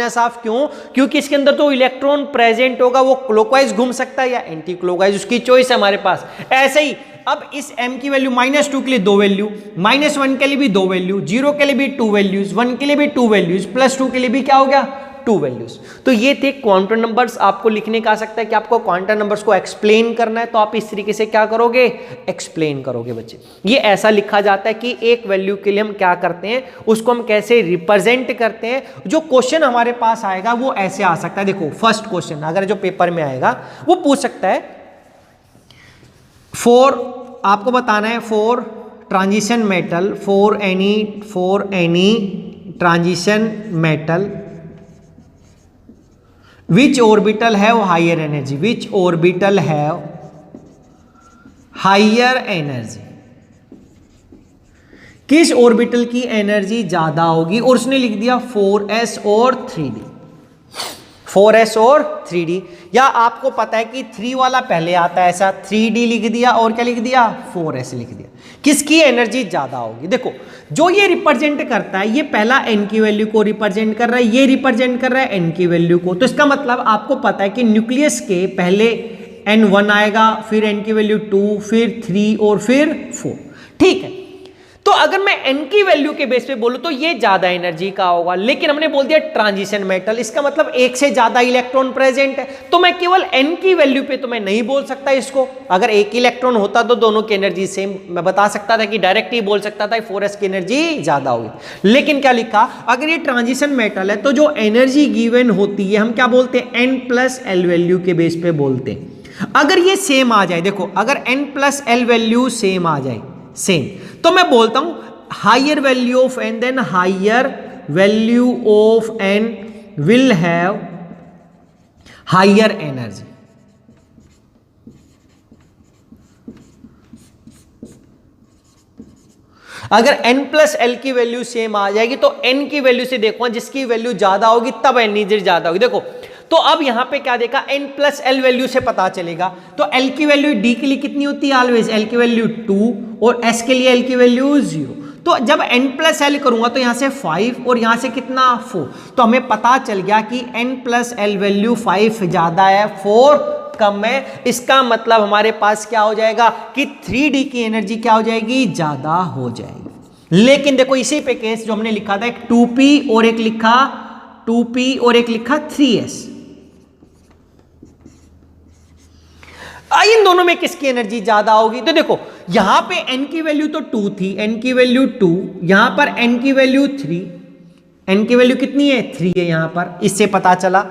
-½ क्यों, क्योंकि इसके अंदर तो इलेक्ट्रॉन प्रेजेंट होगा, वो क्लॉकवाइज घूम सकता है या एंटी क्लॉकवाइज, उसकी चॉइस है हमारे पास। ऐसे ही अब इस m की वैल्यू -2 के लिए 2 वैल्यू, -1 के लिए भी 2 वैल्यू, 0 के लिए भी 2 वैल्यूज, 1 के लिए भी 2 वैल्यूज, +2 के लिए भी क्या हो गया 2 वैल्यूज। तो ये थे क्वांटम नंबर्स। आपको लिखने का आ सकता है कि आपको क्वांटम नंबर्स को एक्सप्लेन करना है, तो आप इस तरीके से क्या करोगे, एक्सप्लेन करोगे बच्चे। ये ऐसा लिखा जाता है कि एक वैल्यू के लिए हम क्या करते हैं, उसको हम कैसे रिप्रेजेंट करते हैं। जो क्वेश्चन हमारे पास आएगा वो ऐसे आ सकता है। देखो फर्स्ट क्वेश्चन अगर जो पेपर में आएगा वो पूछ सकता है, आपको बताना है for transition metal, for any transition metal which orbital have higher energy, which orbital have higher energy, किस ऑर्बिटल की एनर्जी ज्यादा होगी, और उसने लिख दिया 4s और 3d, 4s और 3d। या आपको पता है कि 3 वाला पहले आता है, ऐसा 3d लिख दिया और क्या लिख दिया 4s लिख दिया, किसकी एनर्जी ज्यादा होगी। देखो जो ये रिप्रेजेंट करता है, ये पहला n की वैल्यू को रिप्रेजेंट कर रहा है, ये रिप्रेजेंट कर रहा है n की वैल्यू को। तो इसका मतलब आपको पता है कि न्यूक्लियस के पहले n1 आएगा, फिर n की वैल्यू 2, फिर 3 और फिर 4। ठीक है, तो अगर मैं n की वैल्यू के बेस पे बोलूं तो ये ज्यादा एनर्जी का होगा, लेकिन हमने बोल दिया ट्रांजिशन मेटल, इसका मतलब एक से ज्यादा इलेक्ट्रॉन प्रेजेंट है, तो मैं केवल n की वैल्यू पे तो मैं नहीं बोल सकता इसको। अगर एक इलेक्ट्रॉन होता तो दोनों की एनर्जी सेम, मैं बता सकता था कि डायरेक्ट ही बोल सकता था 4s की एनर्जी ज्यादा होगी। लेकिन क्या लिखा, अगर ये ट्रांजिशन मेटल है तो जो एनर्जी गिवन होती है हम क्या बोलते हैं, n+l वैल्यू के बेस पे बोलते हैं। अगर ये सेम आ जाए, देखो अगर n+l वैल्यू सेम आ जाए, सेम, तो मैं बोलता हूं higher value of n, then higher value of n will have higher energy. अगर n+l की वैल्यू सेम आ जाएगी तो n की वैल्यू से देखो, जिसकी वैल्यू ज्यादा होगी तब एनर्जी ज्यादा होगी। देखो तो अब यहां पे क्या देखा, n+l वैल्यू से पता चलेगा, तो l की वैल्यू d के लिए कितनी होती है, ऑलवेज l की वैल्यू 2 और s के लिए l की वैल्यू 0। तो जब n+l करूंगा तो यहां से 5 और यहां से कितना 4, तो हमें पता चल गया कि n+l वैल्यू 5 ज्यादा है, 4 कम है। इसका मतलब हमारे पास क्या हो जाएगा कि 3d की एनर्जी क्या हो जाएगी, ज्यादा हो जाएगी। लेकिन देखो इसी पे केस जो हमने लिखा था, एक 2p और एक लिखा 2p और एक लिखा 3s। इन दोनों में किसकी एनर्जी ज्यादा होगी? तो देखो यहां पे n की वैल्यू तो 2 थी, n की वैल्यू 2, यहां पर n की वैल्यू 3, n की वैल्यू कितनी है? 3 है यहां पर, इससे पता चला।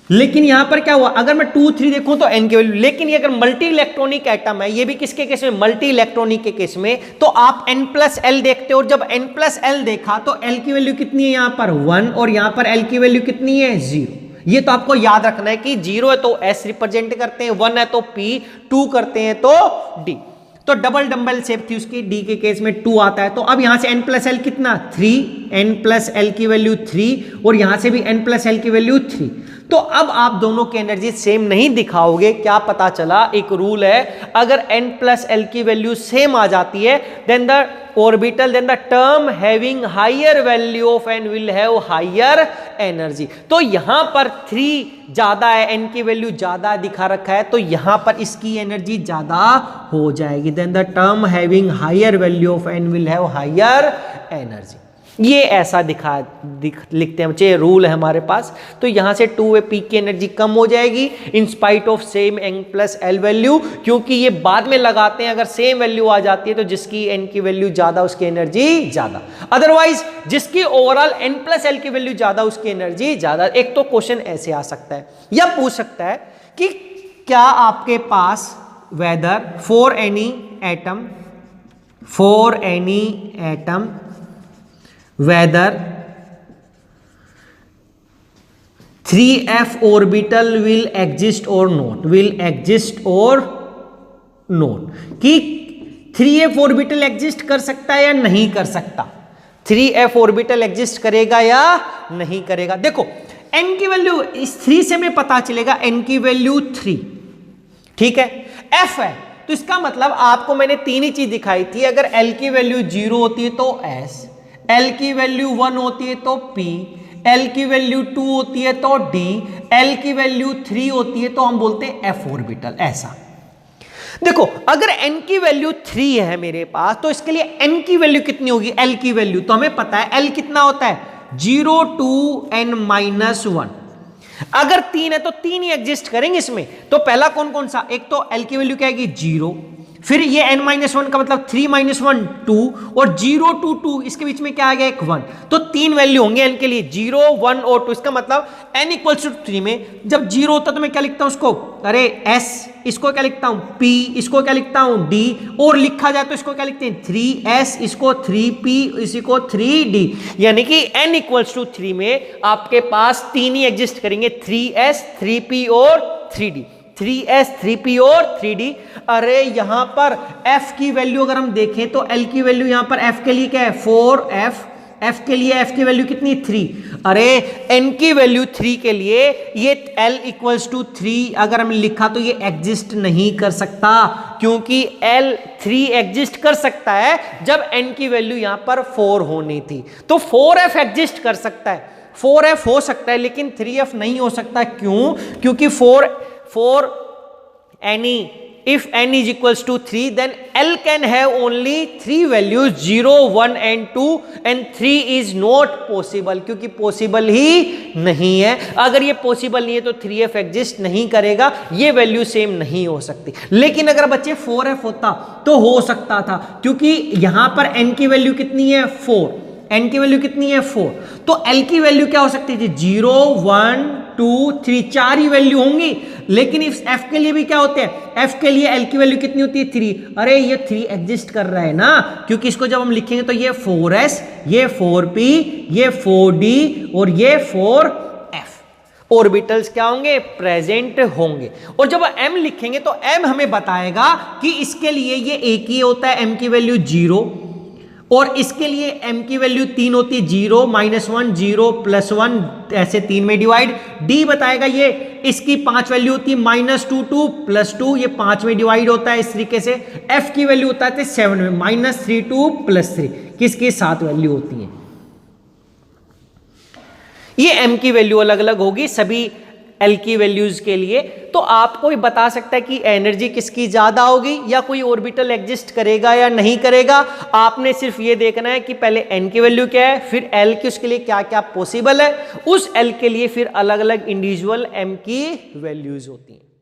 लेकिन यहां पर क्या हुआ, अगर मैं 2 3 देखूं तो n की वैल्यू, लेकिन ये अगर मल्टी इलेक्ट्रॉनिक एटम है, ये भी किसके केस में? मल्टी इलेक्ट्रॉनिक के केस में, तो आप n प्लस एल देखते हो, और जब n प्लस एल देखा तो l की वैल्यू कितनी है यहां पर? 1, और यहां पर l की वैल्यू कितनी है? 0। ये तो आपको याद रखना है कि 0 है तो s रिप्रेजेंट करते हैं, 1 है तो p, 2 करते हैं तो d। तो डबल डंबल शेप थी उसकी, d के केस में 2 आता है। तो अब यहां से n प्लस एल कितना? 3, n प्लस एल की वैल्यू 3, और यहां से भी n प्लस एल की वैल्यू 3। तो अब आप दोनों की एनर्जी सेम नहीं दिखाओगे। क्या पता चला? एक रूल है, अगर n प्लस एल की वैल्यू सेम आ जाती है then the orbital, then the term having higher value of n will have higher energy। तो यहां पर 3 ज्यादा है, n की वैल्यू ज्यादा दिखा रखा है, तो यहां पर इसकी एनर्जी ज्यादा हो जाएगी। then the term having higher value of n will have higher energy। ये ऐसा लिखते हैं बच्चे, रूल है हमारे पास। तो यहां से 2p की एनर्जी कम हो जाएगी in spite of same n plus L value, क्योंकि ये बाद में लगाते हैं, अगर सेम वैल्यू आ जाती है तो जिसकी n की वैल्यू ज्यादा उसकी एनर्जी ज्यादा, अदरवाइज जिसकी ओवरऑल n प्लस एल की वैल्यू ज्यादा उसकी एनर्जी ज्यादा। एक तो क्वेश्चन ऐसे आ सकता है, या पूछ सकता है कि क्या आपके पास whether for any atom whether 3f orbital will exist or not, कि 3f ऑर्बिटल एग्जिस्ट कर सकता है या नहीं कर सकता, 3f ऑर्बिटल एग्जिस्ट करेगा या नहीं करेगा। देखो n की वैल्यू इस 3 से हमें पता चलेगा, n की वैल्यू 3, ठीक है, f है, तो इसका मतलब आपको मैंने 3 ही चीज दिखाई थी। अगर l की वैल्यू 0 होती है तो s, L की वैल्यू 1 होती है तो P, L की वैल्यू 2 होती है तो D, L की वैल्यू 3 होती है तो हम बोलते हैं F ऑर्बिटल। ऐसा देखो, अगर N की वैल्यू 3 है मेरे पास, तो इसके लिए N की वैल्यू कितनी होगी? L की वैल्यू तो हमें पता है, L कितना होता है? 0 to n-1। अगर 3 है तो 3 ही एग्जिस्ट करेंगे इसमें। तो पहला कौन कौन सा? एक तो L की वैल्यू क्या आएगी? 0, फिर ये n-1 का मतलब 3-1 2, और 0 to 2 इसके बीच में क्या आ गया? एक 1। तो 3 वैल्यू होंगे n के लिए, 0 1 और 2। इसका मतलब n इक्वल्स टू 3 में जब 0 होता है तो मैं क्या लिखता हूं उसको? अरे s, इसको क्या लिखता हूं? p, इसको क्या लिखता हूं? d, और लिखा जाए तो इसको क्या लिखते हैं? 3s, इसको 3p, इसी को 3d। यानी कि n इक्वल्स टू 3 में आपके पास 3 ही एग्जिस्ट करेंगे, 3s 3p और 3d, 3s 3p और 3d। अरे यहां पर f की वैल्यू अगर हम देखें तो l की वैल्यू यहां पर f के लिए क्या है? 4f, f के लिए f की वैल्यू कितनी? 3। अरे n की वैल्यू 3 के लिए ये l इक्वल्स टू 3 अगर हम लिखा तो ये एग्जिस्ट नहीं कर सकता, क्योंकि l 3 एग्जिस्ट कर सकता है जब n की वैल्यू यहां पर 4 होनी थी। तो 4f एग्जिस्ट कर सकता है, 4f हो सकता है, लेकिन 3f नहीं हो सकता। क्यों? क्योंकि if n is equals to 3, then L can have only 3 values, 0 1 and 2, and 3 is not possible, क्योंकि पॉसिबल ही नहीं है। अगर ये पॉसिबल नहीं है तो 3f एग्जिस्ट नहीं करेगा, ये वैल्यू सेम नहीं हो सकती। लेकिन अगर बच्चे 4f होता तो हो सकता था, क्योंकि यहां पर n की वैल्यू कितनी है? 4, n की वैल्यू कितनी है? 4। तो l की वैल्यू क्या हो सकती थी? 0 1 2 3, 4 ही वैल्यू होंगी। लेकिन इस f के लिए भी क्या होते हैं? f के लिए l की वैल्यू कितनी होती है? 3। अरे ये 3 एग्जिस्ट कर रहा है ना, क्योंकि इसको जब हम लिखेंगे तो ये 4s, ये 4p, ये 4d और ये 4f ऑर्बिटल्स क्या होंगे? प्रेजेंट होंगे। और जब m लिखेंगे तो m हमें बताएगा कि इसके लिए ये एक ही होता है, m की वैल्यू 0, और इसके लिए m की वैल्यू 3 होती है, 0 -1 0 +1, ऐसे 3 में डिवाइड। d बताएगा ये इसकी 5 वैल्यू होती है, -2 2 +2, ये 5 में डिवाइड होता है इस तरीके से। f की वैल्यू होता है 7 में, -3 2 +3, किसकी 7 वैल्यू होती है। ये m की वैल्यू अलग अलग होगी, सभी एल की वैल्यूज के लिए। तो आपको ही बता सकता है कि एनर्जी किसकी ज्यादा होगी या कोई ऑर्बिटल एग्जिस्ट करेगा या नहीं करेगा। आपने सिर्फ ये देखना है कि पहले एन की वैल्यू क्या है, फिर एल की उसके लिए क्या क्या पॉसिबल है, उस एल के लिए फिर अलग अलग इंडिविजुअल एम की वैल्यूज होती हैं।